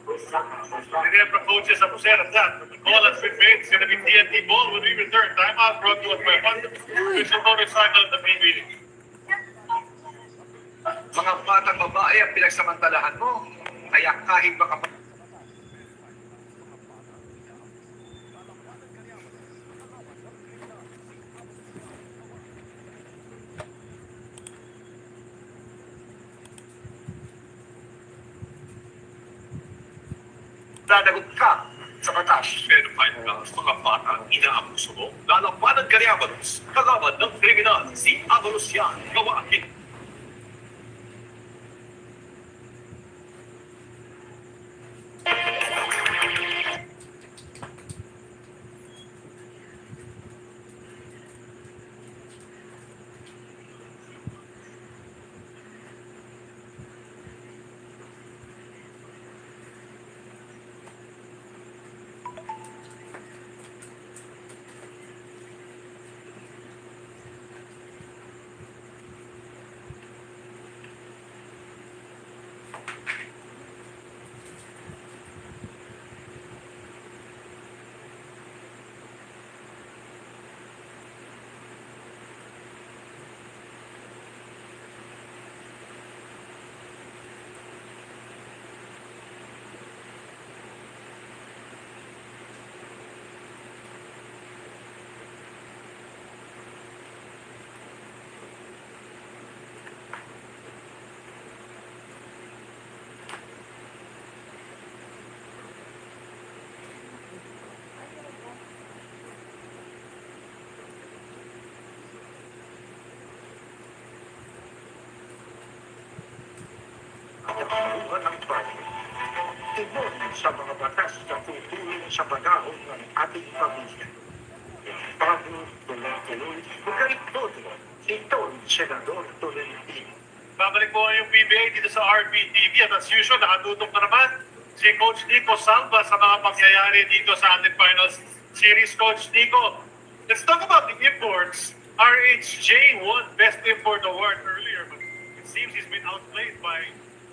Ginebra coaches upset at that. But the call has been made. It's going to be TNT ball when we return. Timeout brought to us by official motorcycle at the main meeting.
Mga batang babae ang pinagsamantalahan mo. Kaya kahit baka dadagot ka sa batas.
Pero kahit ka sa mga bata ang inaabuso mo, lalabanan ka ni Avalos. Kalaban ng kriminal, si Avalos yan. Gawain.
kabuhan ng bayan. Tibon sa mga batas na tutulong sa panahon ng ating pamilya. Bago tuloy-tuloy, magaling todo. Ito ang Senador Tolentino.
Babalik po yung PBA dito sa RPTV at as usual, nakatutok na naman si Coach Nico Salva sa mga pangyayari dito sa ating finals series. Coach Nico, let's talk about the imports. RHJ won Best Import Award earlier, but it seems he's been outplayed by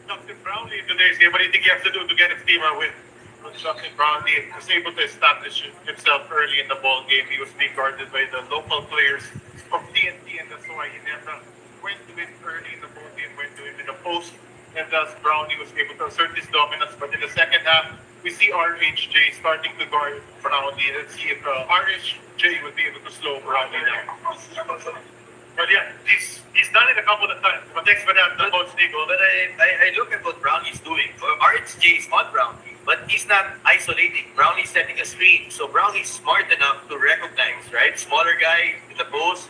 Dr. Brownlee in today's game. What do you think he has to do to get his team a win? Dr. Brownlee was able to establish himself early in the ball game. He was being guarded by the local players from TNT, and that's why he never went to it early in the ball game, went to him in the post, and thus Brownlee was able to assert his dominance. But in the second half, we see RHJ starting to guard Brownlee. Let's see if RHJ would be able to slow Brownlee down. But yeah, he's done it a couple of times. But thanks for that, Coach Nico.
But I look at what Brownlee's doing. RHJ is on Brownlee, but he's not isolating. Brownlee's setting a screen. So Brownlee's smart enough to recognize, right? Smaller guy in the post,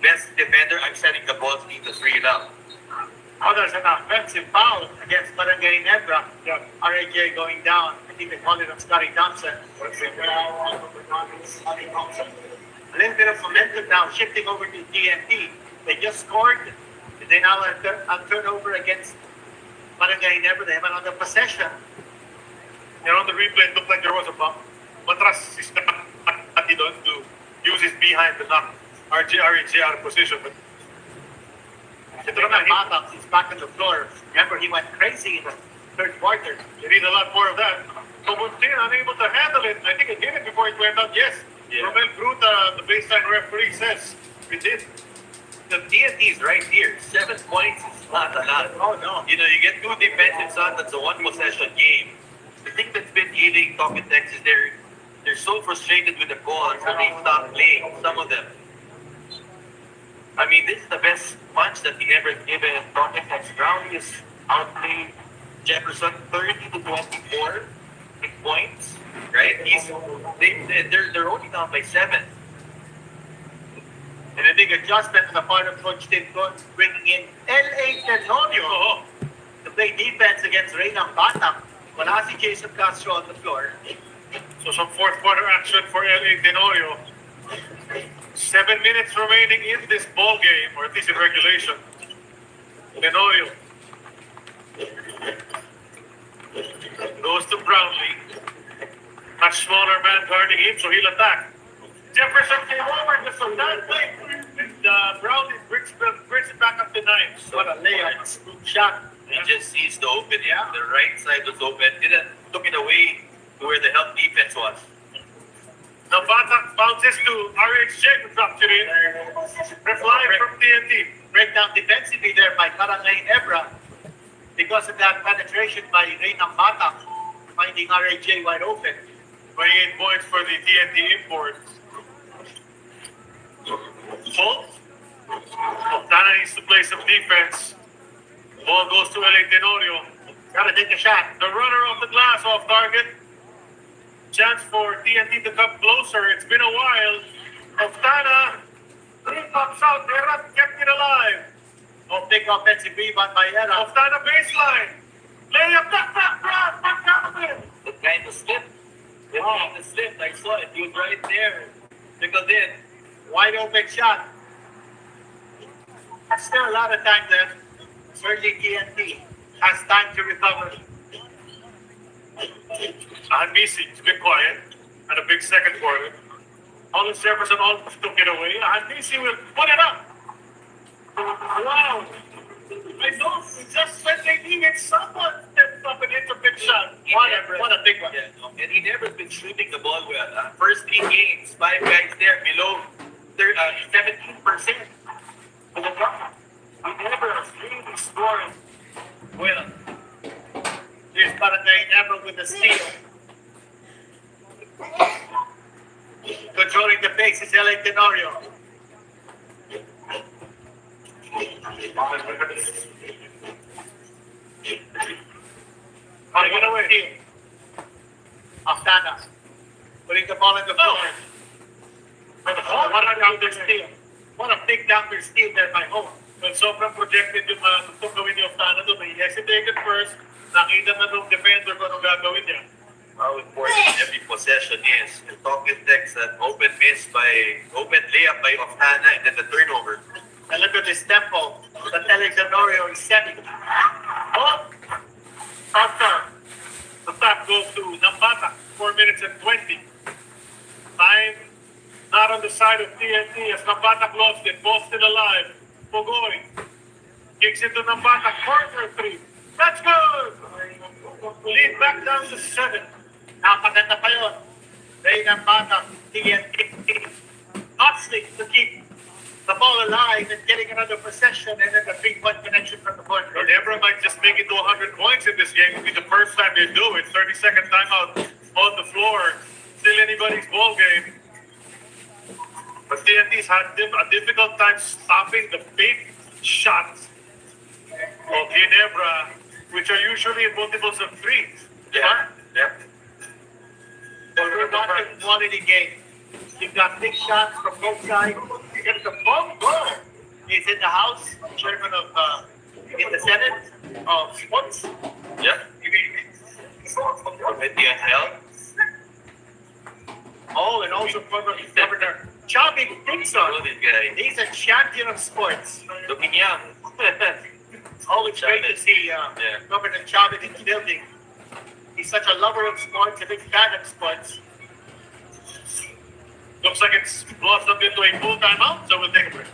best defender, I'm setting the ball to need to free it up.
Oh, there's an offensive foul against Barangay Genebra.
Yeah.
RAJ going down. I think they call it on Scotty Thompson. A little bit of momentum now shifting over to TNT. They just scored. They now have a turnover against Barangay Genebra. They have another possession.
You know, on the replay, it looked like there was a bump. Matras is not to use his behind to knock RHJ out of position. But
Ito naman, Matang, he's back on the floor. Remember, he went crazy in the third quarter.
you need a lot more of that. Kobuntin unable to handle it. I think it did it before it went out. Yes.
Yeah.
Romel Bruta, the baseline referee, says it did.
The TNT is right here. 7 points is not a lot.
Oh, no.
You know, you get two defensive shots, that's a one possession game. The thing that's been eating Talking Tex is they're so frustrated with the ball, so they stop playing, some of them. I mean, this is the best punch that he ever given Talking Tex. Brownlee is outplayed Jefferson 30 to 24 in points, right? They're only down by 7.
And a big adjustment on the part of Coach Tim Cook, bringing in L.A. Tenorio to play defense against Reynang Batang. Wala si Jason Castro on the floor.
So some fourth quarter action for LA Tenorio. 7 minutes remaining in this ball game, or at least in regulation. Tenorio goes to Brownlee. Much smaller man guarding him, so he'll attack. Jefferson came over just on that play. And Brownlee brings it back up to 9.
What a layup, scoop shot.
He just sees the open, yeah. The right side was open. Took it away to where the help defense was.
Now Batak bounces to RHJ to drop it in. Reply from TNT.
Breakdown defensively there by Barangay Genebra because of that penetration by Reynang Batang, finding RAJ wide open.
28 points for the TNT import. Holt. Tana needs to play some defense. Ball goes to LA Tenorio.
Gotta take a shot.
The runner off the glass, off target. Chance for TNT to come closer. It's been a while. Oftana. 3 pops out. Era kept it alive.
Oh, big offensive rebound by Era.
Oftana baseline. Layup, back.
The kind of slipped. The kind of slipped. I saw it. He was right there. Trickled in.
Wide open shot. Still a lot of time left. Certainly TNT has time to recover.
Hanmisi has been quiet. Had a big second quarter. Hollis Jefferson almost took it away. Hanmisi will put it up. Wow. I know. Just when they needed someone stepped up and hit a big shot. What a big one.
Yeah, no. And he never been shooting the ball well. First 3 games, 5 guys there below 17%. He never really scored well.
Here's Barangay Genebra with the steal. Controlling the pace is LA Tenorio.
Get away.
Oftana putting the ball in the floor. What a counter steal. What a big counter steal there by Holt.
Well, sobrang projected yung gusto gawin ni Oftana doon. He hesitated first. Nakita na nung defender kung anong gagawin niya.
How important every possession is. And talking text that open layup by Oftana and then the turnover.
And look at this tempo that Alexandria is setting. Oh! Outside. The tap goes to Nambata. 4 minutes and 20. Time not on the side of TNT as Nambata lost it. Ball still alive. Pogoy. Kicks it to Nambata. Corner 3. That's good! Lead back down to 7. Napaganda pa yun. Ray Nambata. TNT. Hustling to keep the ball alive and getting another possession and then a 3-point connection from the corner. Genebra might just make it to 100 points in this game. It'll be the first time they do it. 30-second timeout on the floor. Still anybody's ball game. But TNT's had a difficult time stopping the big shots of Genebra, which are usually in multiples of 3.
Yeah.
We're not in quality game. You've got big shots from both sides. It's a bomb goal. He's in the House, chairman of, in the Senate of Sports.
Yeah. Committee on Health.
Oh, and also former Governor Chubby Dixon.
Good guy.
He's a champion of sports.
Looking young.
Always great to see Governor Chubby in the building. He's such a lover of sports, a big fan of sports.
Looks like it's blossomed into a full timeout, so we'll take a break.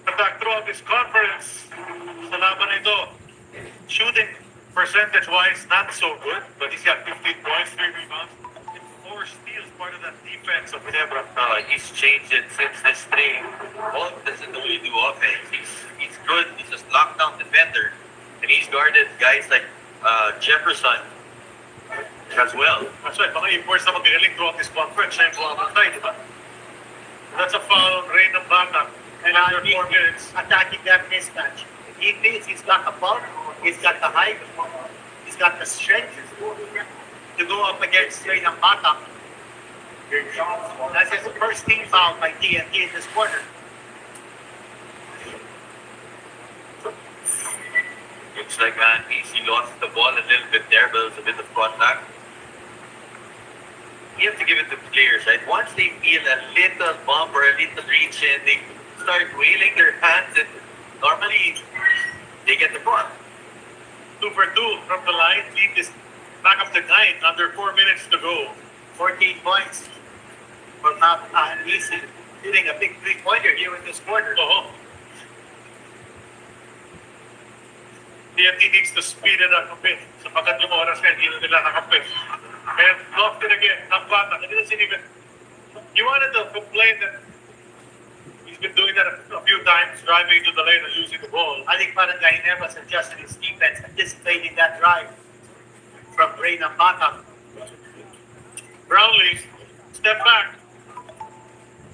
Attack throughout this conference. Sa laban na ito, shooting percentage-wise, not so good, but he's got 15 points, 3 rebounds, and 4 steals, part of that defense of Genebra.
He's changed it since this stream. Paul doesn't really do offense. He's good. He's a lockdown defender. And he's guarded guys like Jefferson as well.
That's right, mga imports na magaling throughout this conference. Siya yung bumabatay, di ba? That's a foul on Ray Nambata. And under 4 minutes.
Attacking that mismatch. He thinks he's got the bulk, he's got the height, he's got the strength to go up against Ray Nambata. That's his first team foul by TNT in this quarter.
Looks like he lost the ball a little bit there, but it was a bit of contact. You have to give it to players, right? Once they feel a little bump or a little reach in, they start wailing their hands and normally they get the ball.
2 for 2 from the line. Lead is back up to 9, under 4 minutes to go.
14 points for Matt. He's hitting a big three-pointer here in this quarter.
Oo. TNT needs to speed it up a bit. Sapagkat yung oras nga, hindi nila nakapit. And lofted again, Nambata. He doesn't even You wanted to complain that he's been doing that a few times, driving into the lane and losing the ball.
I think Barangay never suggested his defense anticipating that drive from Reyna Mata.
Brownlee, step back.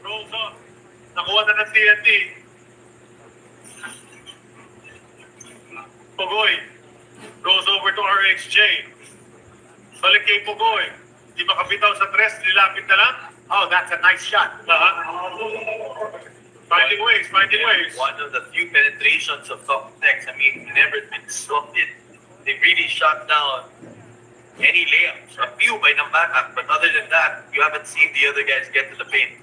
Rolls up. Nakuha na ng TNT. Pogoy goes over to RHJ. Balik kay Pogoy. Di makabitaw sa tres, nilapit na lang.
Oh, that's a nice shot.
Finding ways, finding ways.
One of the few penetrations of top decks. I mean, never been disrupted. They really shot down any layups. A few by Nambata, but other than that, you haven't seen the other guys get to the paint.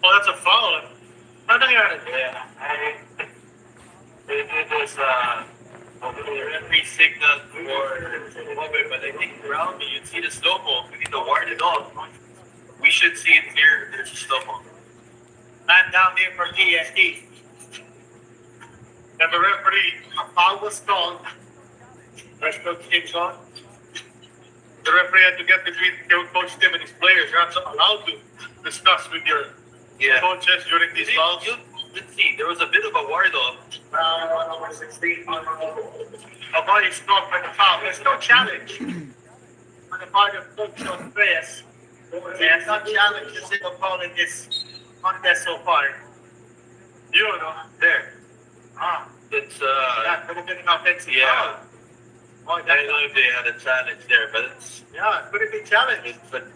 Oh, that's a foul. Ano nangyari?
Yeah, it was the referee signal for Bobby, but I think around me, you'd see the slow-mo. We need to ward it off. We should see it clear. There's a slow-mo.
Man down there for TST.
And the referee,
A foul was called. Westbrook takes on.
the referee had to get between Coach Tim and his players. You're not allowed to discuss with your coaches during these fouls.
Let's see, there was a bit of a ward off.
Number 16. A body struck by the foul. There's no challenge on the part of Coach Andreas. He has not challenged a single foul in this contest so far.
You know,
There.
Ah,
It's,
that could have been an offensive
yeah.
foul. Oh,
I don't know if they had a challenge there, but it's,
yeah, it could have been challenged.
but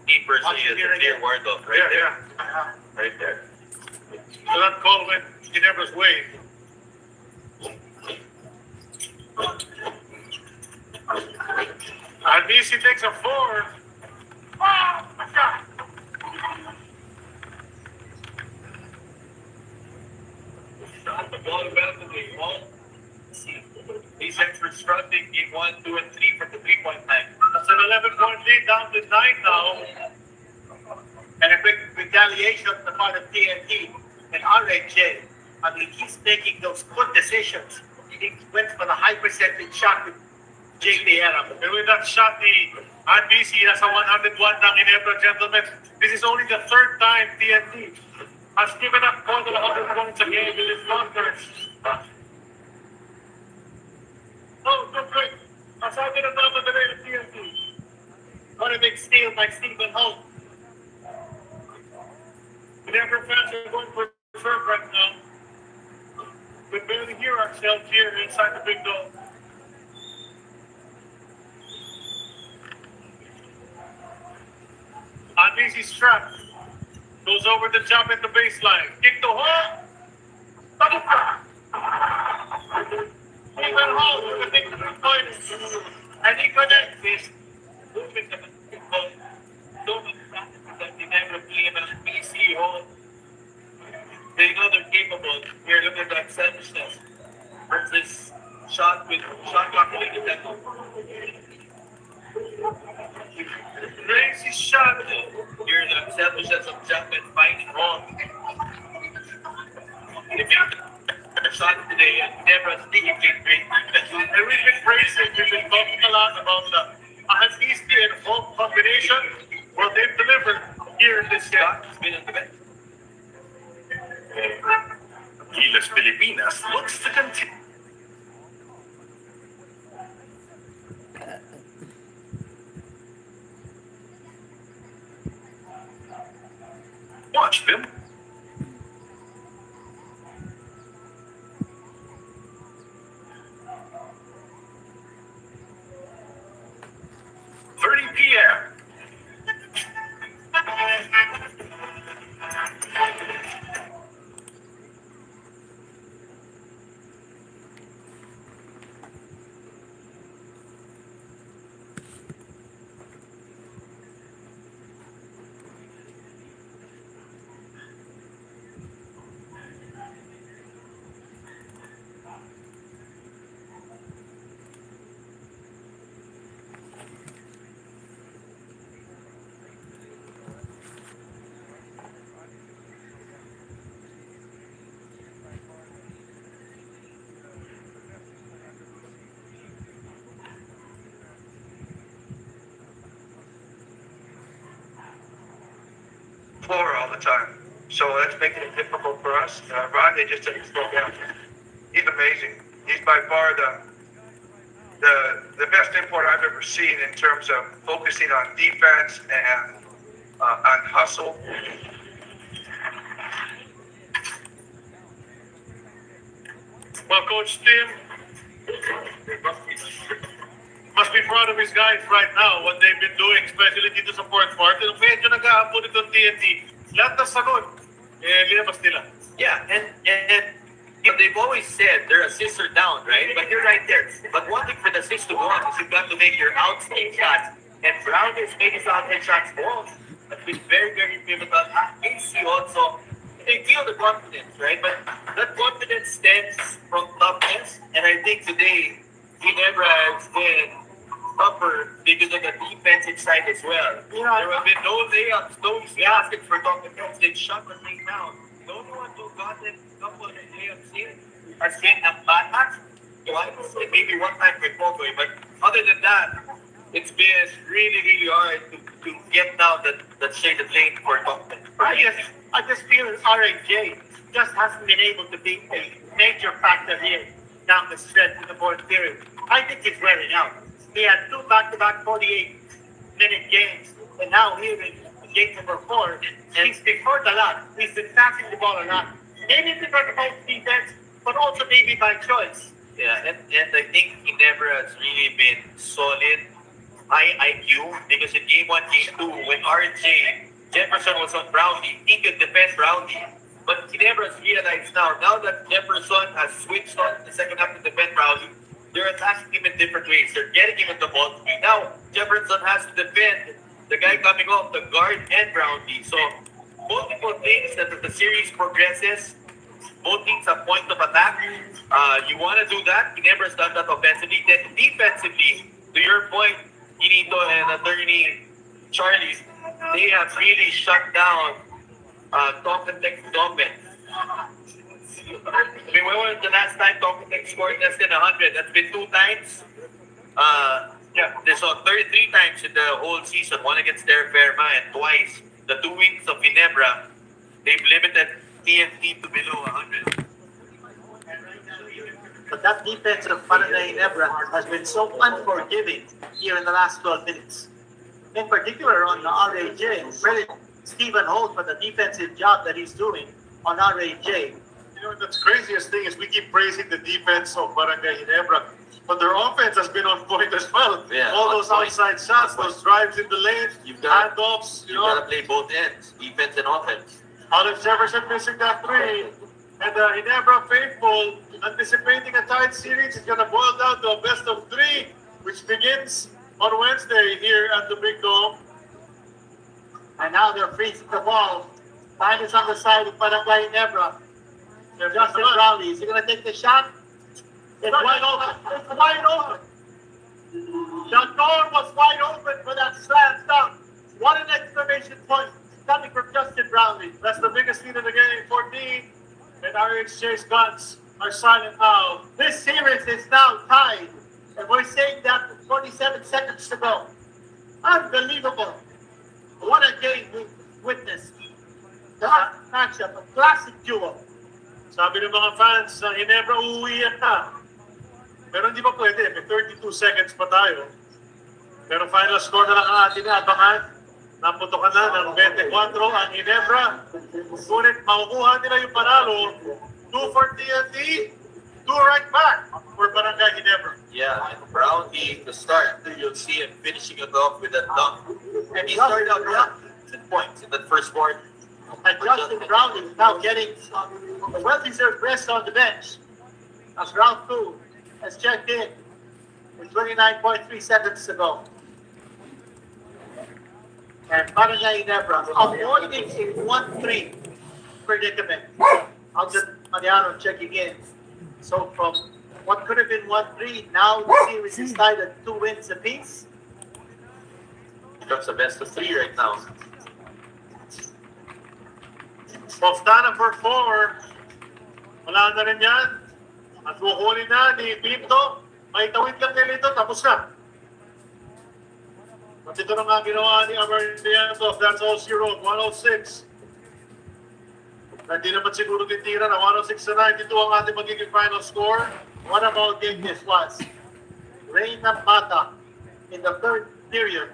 me personally, it's a clear ward off right there. Right there.
so that call went Ginebra's way. And BC takes a 4.
Shot the ball well to the wall. Defense were struggling game 1, 2, and 3 from the 3-point line.
That's an 11-point lead, down to 9 now.
And a quick retaliation on the part of TNT and RHJ. I mean, he's making those good decisions. He went for the high percentage shot with JP Era.
And with that shot, the RBC has a 101 ng Genebra, gentlemen. This is only the third time TNT has given up more than 100 points a game in this conference. Oh, good, good. Masabi na namadali ng TNT.
What a big steal by Stephen Holt.
Genebra fans are going for surf right now. We barely hear ourselves here inside the big dome. RBC's trapped. Goes over the jump at the baseline. Kick to home. Tapos ka. Stephen Holt with the big 3 points.
And he connects this.
Moving the basketball. So much practice that they never play and PC Holt. They know they're capable. Here, look at that selfishness versus shot clock related tempo.
Crazy shot.
Here, the selfishness of Jackman finding wrong. If you look at the shot today, Genebra sneaking played great.
And we've been praising, we've been talking a lot about the Ahatisti and Hope combination. Well, they've delivered here in this game.
Scott's been in the bench.
Gilas Pilipinas looks to continue. Watch them. PM.
floor all the time. So that's making it difficult for us. Rodney just didn't slow down. He's amazing. He's by far the best import I've ever seen in terms of focusing on defense and on hustle.
Well, Coach Tim must be proud of his guys right now, what they've been doing, especially dito sa fourth quarter. Medyo nag-aampo nitong TNT. Lahat ng sagot, linabas nila.
Yeah, and you know, they've always said their assists are down, right? But you're right there. But one thing for the assists to go up is you've got to make your outside shots. And Brown has made his outside shots wrong. That's been very, very pivotal. AC also, they feel the confidence, right? But that confidence stems from toughness. And I think today, Genebra has been tougher because of the defensive side as well. There have been no layups, no baskets for Dr. Jones. They've shut the thing down. The only one who got a couple of layups in has been Ampatat twice, and maybe one time with Pogoy. But other than that, it's been really, really hard to get down that shaded lane for Dr.
I just feel RAJ just hasn't been able to be a major factor here down the stretch in the fourth period. I think he's wearing out. He had two back-to-back 48-minute games, and now here in game number 4, he's been hurt a lot. He's been passing the ball a lot. Maybe because of both defense, but also maybe by choice.
Yeah, and I think Genebra has really been solid, high IQ, because in game 1, game 2, when RJ Jefferson was on Brownie, he could defend Brownie. But Genebra has realized now that Jefferson has switched on the second half to defend Brownie, they're attacking him in different ways. They're getting him in the ball screen. Now, Jefferson has to defend the guy coming off the guard and Brownie. So, multiple things that as the series progresses, both teams have point of attack. You want to do that. Genebra's done that offensively. Then defensively, to your point, Inito and attorney Charlie, they have really shut down Talk and Text offense. I mean, when was the last time Talk and Text scored less than 100? That's been 2 times. They saw 33 times in the whole season. One against Terra Firma and twice. The 2 weeks of Genebra, they've limited TNT to below 100.
But that defense of Barangay Genebra has been so unforgiving here in the last 12 minutes. In particular on the RAJ, credit Stephen Holt for the defensive job that he's doing on RAJ.
You know, the craziest thing is we keep praising the defense of Barangay Genebra, but their offense has been on point as well.
Yeah,
all those outside shots, those drives in the lane, handoffs.
You gotta play both ends, defense and offense.
Alex Jefferson missing that 3. And the Genebra faithful, anticipating a tight series, is going to boil down to a best of 3, which begins on Wednesday here at the Big Dome.
And now they're freezing the ball. Time is on the side of Barangay Genebra. Justin Brownlee, is he going to take the shot? It's wide open. It's wide open. The door was wide open for that slam dunk. What an exclamation point coming from Justin Brownlee.
That's the biggest lead of the game, 14. And RHJ's guns are silent now.
This series is now tied. And we're saying that with 47 seconds to go. Unbelievable. What a game we witnessed. That matchup, a classic duo.
Sabi ng mga fans sa Genebra, uuwi na. Pero hindi pa pwede. May 32 seconds pa tayo. Pero final score na lang ang ating abangan. Naputokan na ng 24 ang Genebra. Ngunit makukuha nila yung panalo. 2 for TNT, 2 right back for Barangay Genebra.
Yeah, and Brownie, to start, you'll see him finishing it off with a dunk. And he started out with points in that first quarter.
And Justin Brownlee is now getting a well-deserved rest on the bench. As round 2 has checked in with 29.3 seconds to go. And Barangay Genebra avoiding a 1-3 predicament. I'll just Mariano checking in. So from what could have been 1-3, now the series is tied at 2 wins apiece.
Becomes a best of 3 right now.
Poftana for 4. Wala na rin yan. At kukunin na ni Pinto. May tawid lang nilito, tapos na. At ito na nga ginawa ni Amarniento. That's all 0, 106. Hindi naman siguro titira na 106-92 ang ating magiging final score. One of our game this was Reyna Mata in the third period,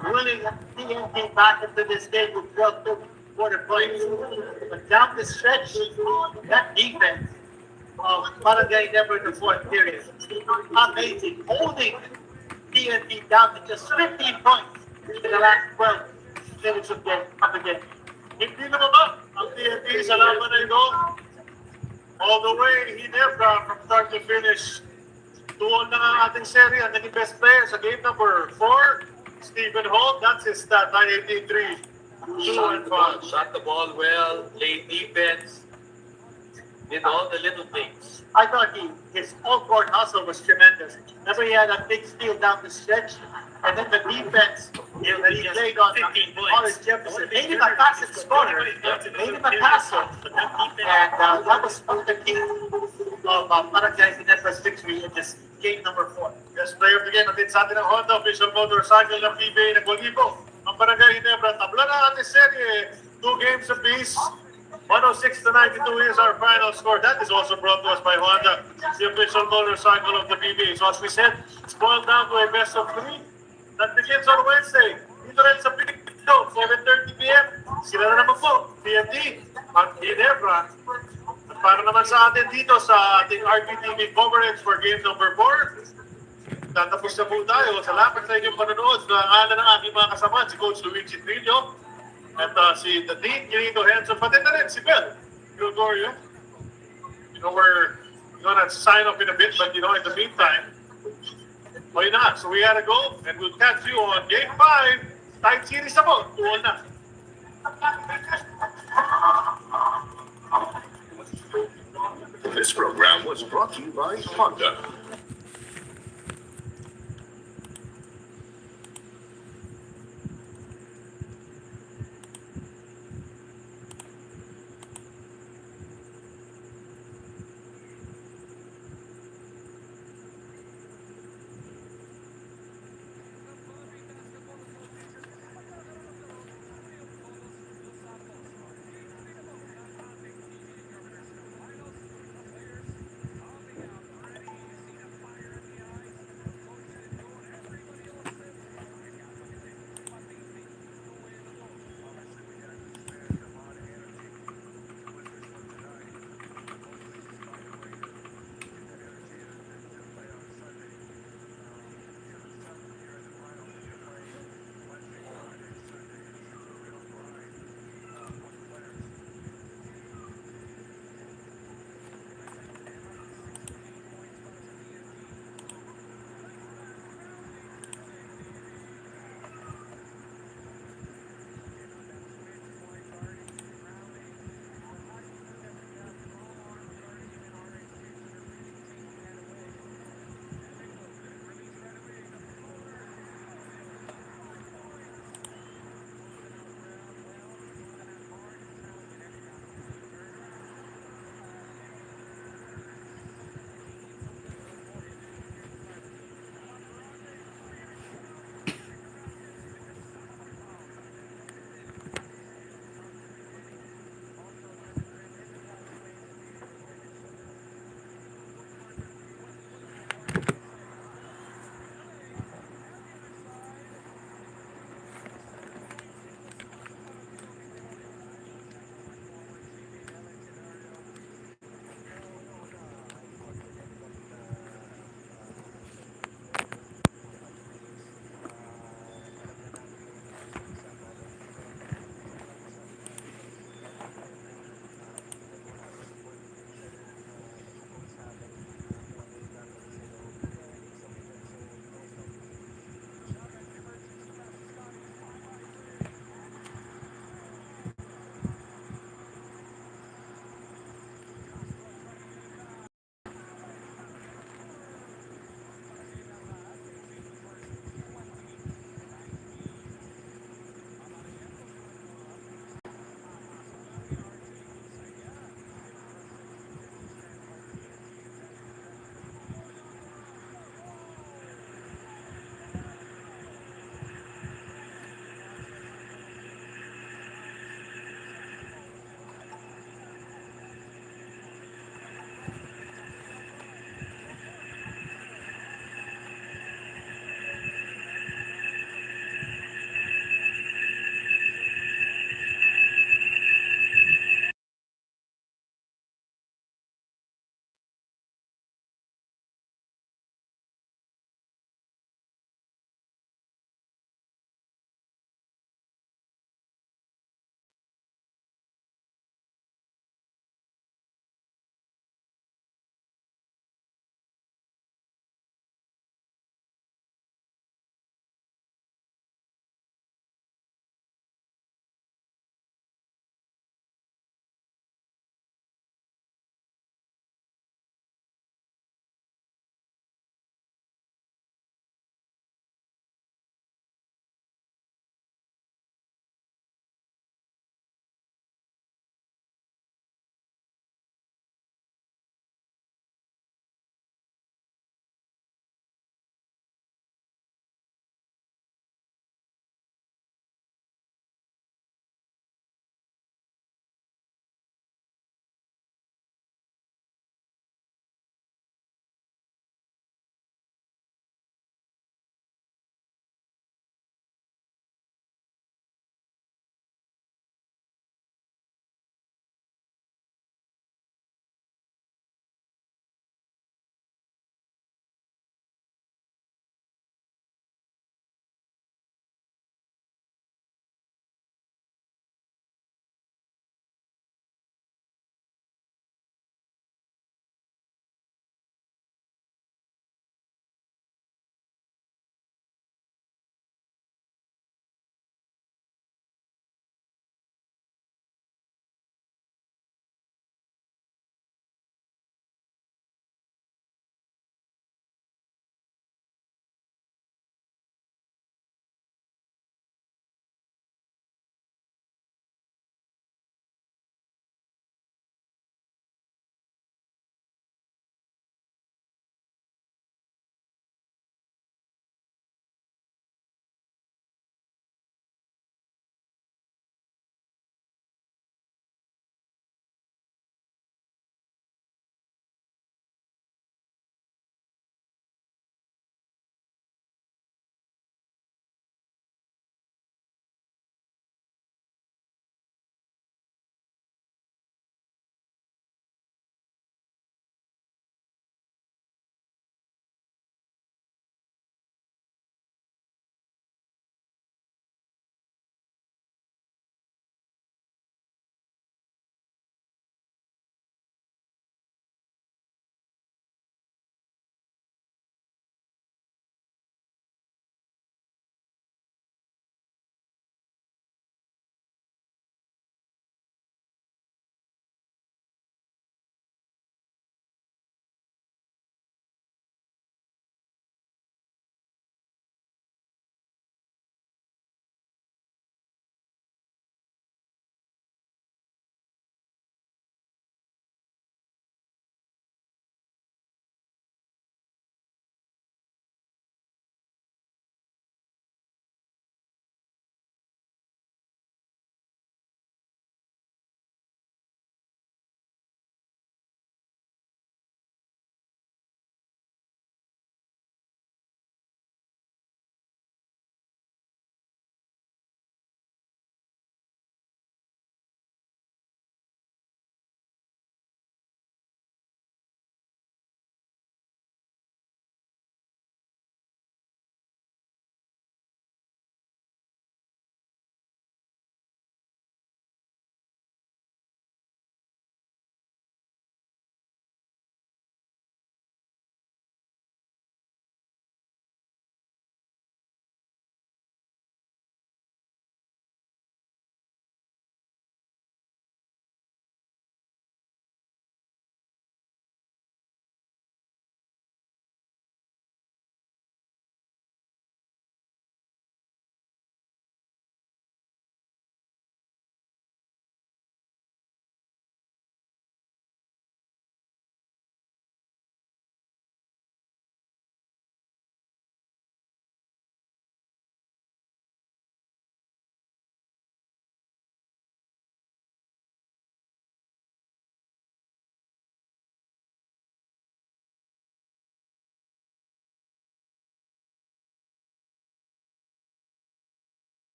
winning TNT back into this game with 12 quarter points. But down the stretch, that defense of Barangay Genebra in the fourth period, amazing, holding TNT down to just 15 points in the last 12 minutes of the game. Hindi naman ba ang TNT sa laban na ito? All the way, Genebra from start to finish. Tuon na ang ating serye. Ang naging best player sa game number 4, Stephen Holt. That's his stat, 983. 2 and 5.
Shot the ball well, played defense, did all the little things.
I thought his all-court hustle was tremendous. Remember, he had a big steal down the stretch, and then the defense he played on College Jefferson. Made him a passive scorer, made him a passer, and that was the key of Barangay Genebra's victory in this game number 4. Best player of the game, natin sa atin ang Honda official motorcycle ng PBA na Golibo. Ang Barangay Genebra, tabla na ating serye, 2 games apiece. 106-92 is our final score. That is also brought to us by Honda, the official motorcycle of the PBA. So as we said, it's boiled down to a best of 3 that begins on Wednesday. Dito rin sa Pito, 7:30 p.m. Sila na naman po, TNT, at Genebra. At para naman sa atin dito sa ating RPTV coverage for game number 4, tatapos na po tayo. Salamat sa inyong panonood. Nangalan ng aking mga kasama, si Coach Luigi Trillo, at si the Dean, Quirino Henson, pati na rin si Bel Gregorio. You know, we're gonna sign off in a bit, but you know, in the meantime, why not? So we gotta go, and we'll catch you on Game 5. Tight series na po, 2-1 na.
This program was brought to you by Honda.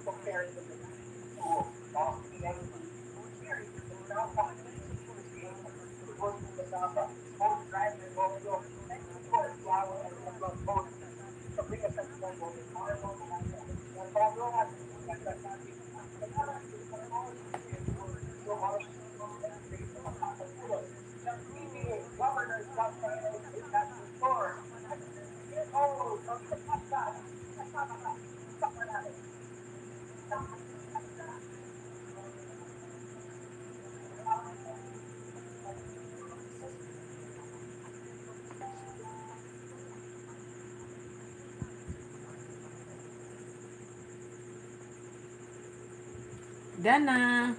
compared to the two of PNP. Here, it's now competition for the game to go to the Sabah. Both drive and both go. And of course, Yao and Lebron both to bring us at the goal. Marvel, and Pablo has fantastic. And I like this one all so hard. Just PBA, Governor's Cup final is at the score. Oh, from the Pasta. Sama natin.
Dana.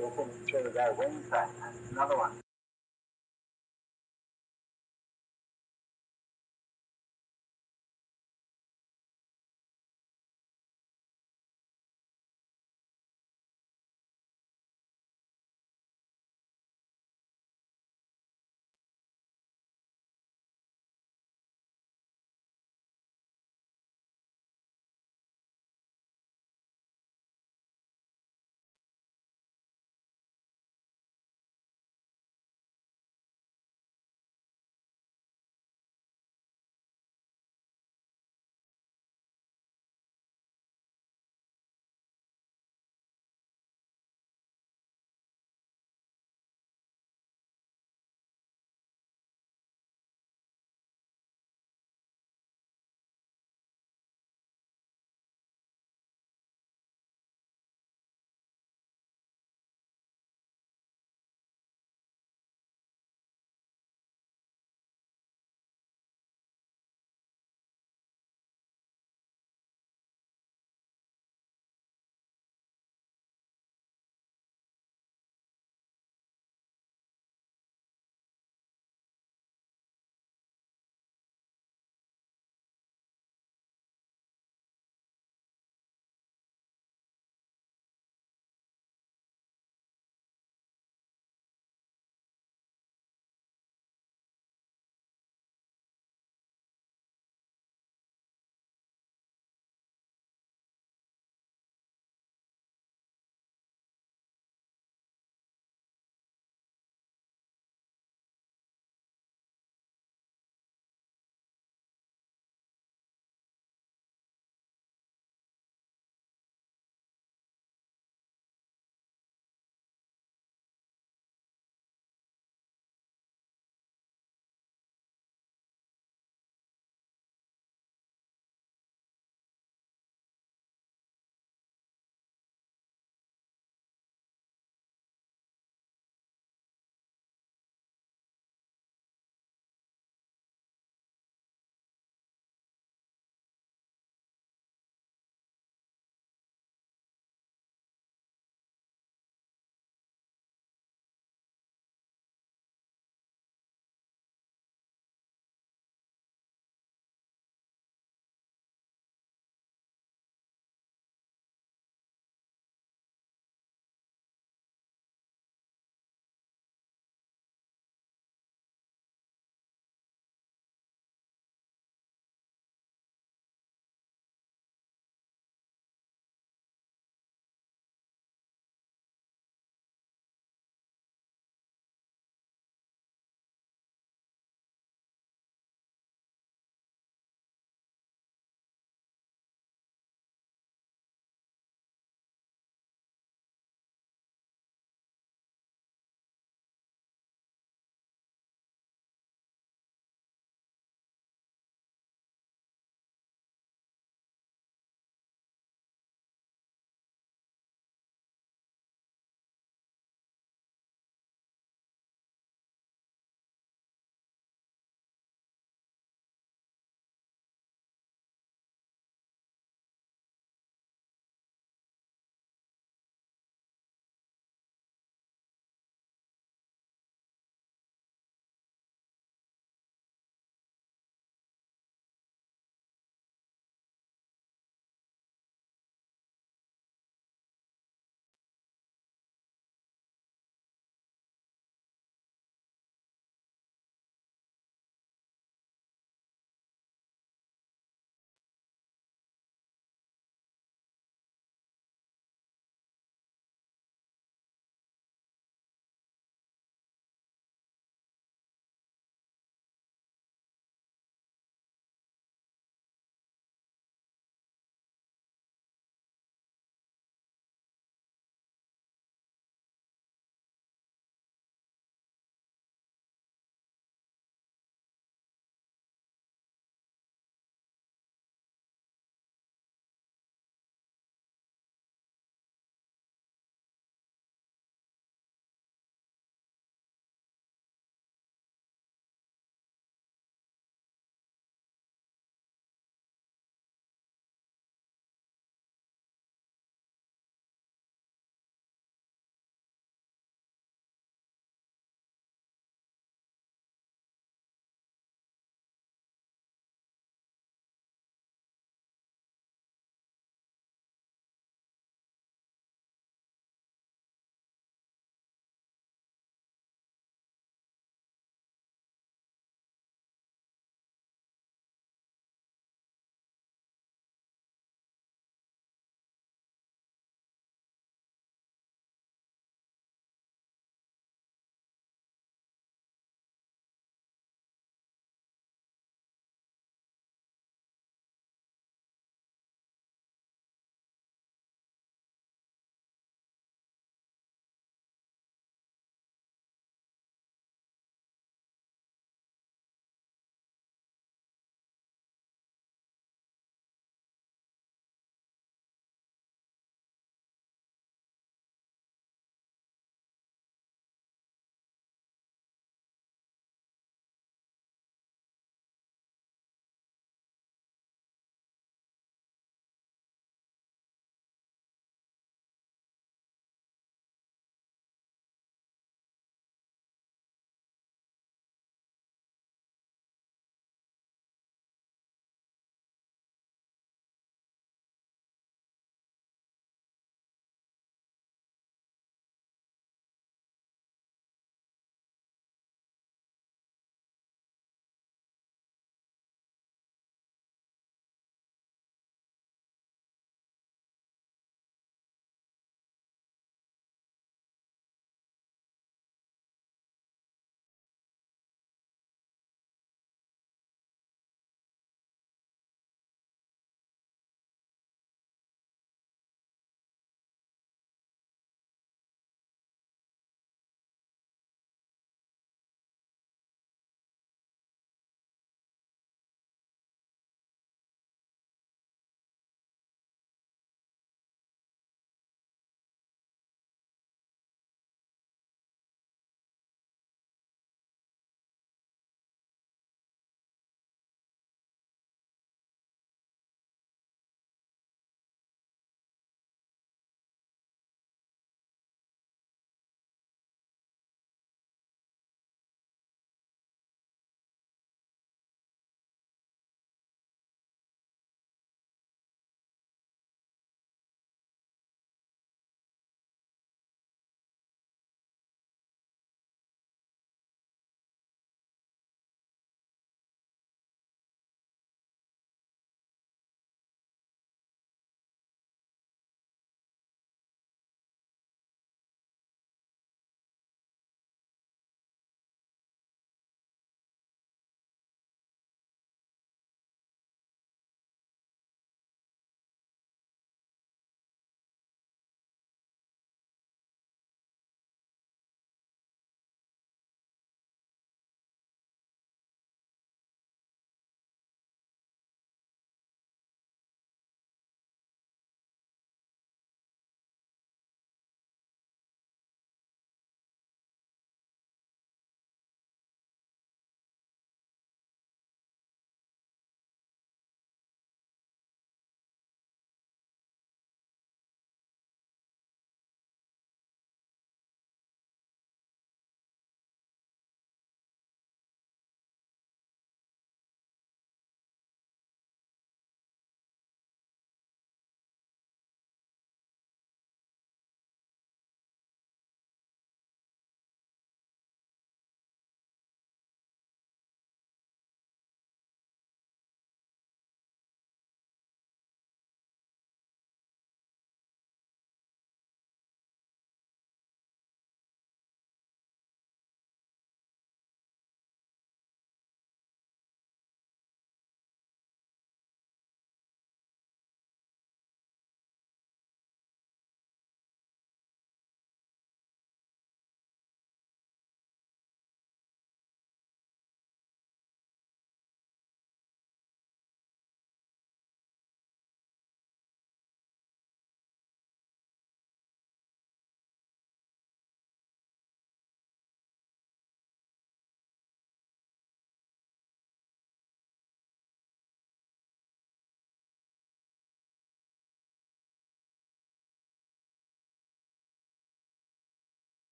Open to the wing side. Another one.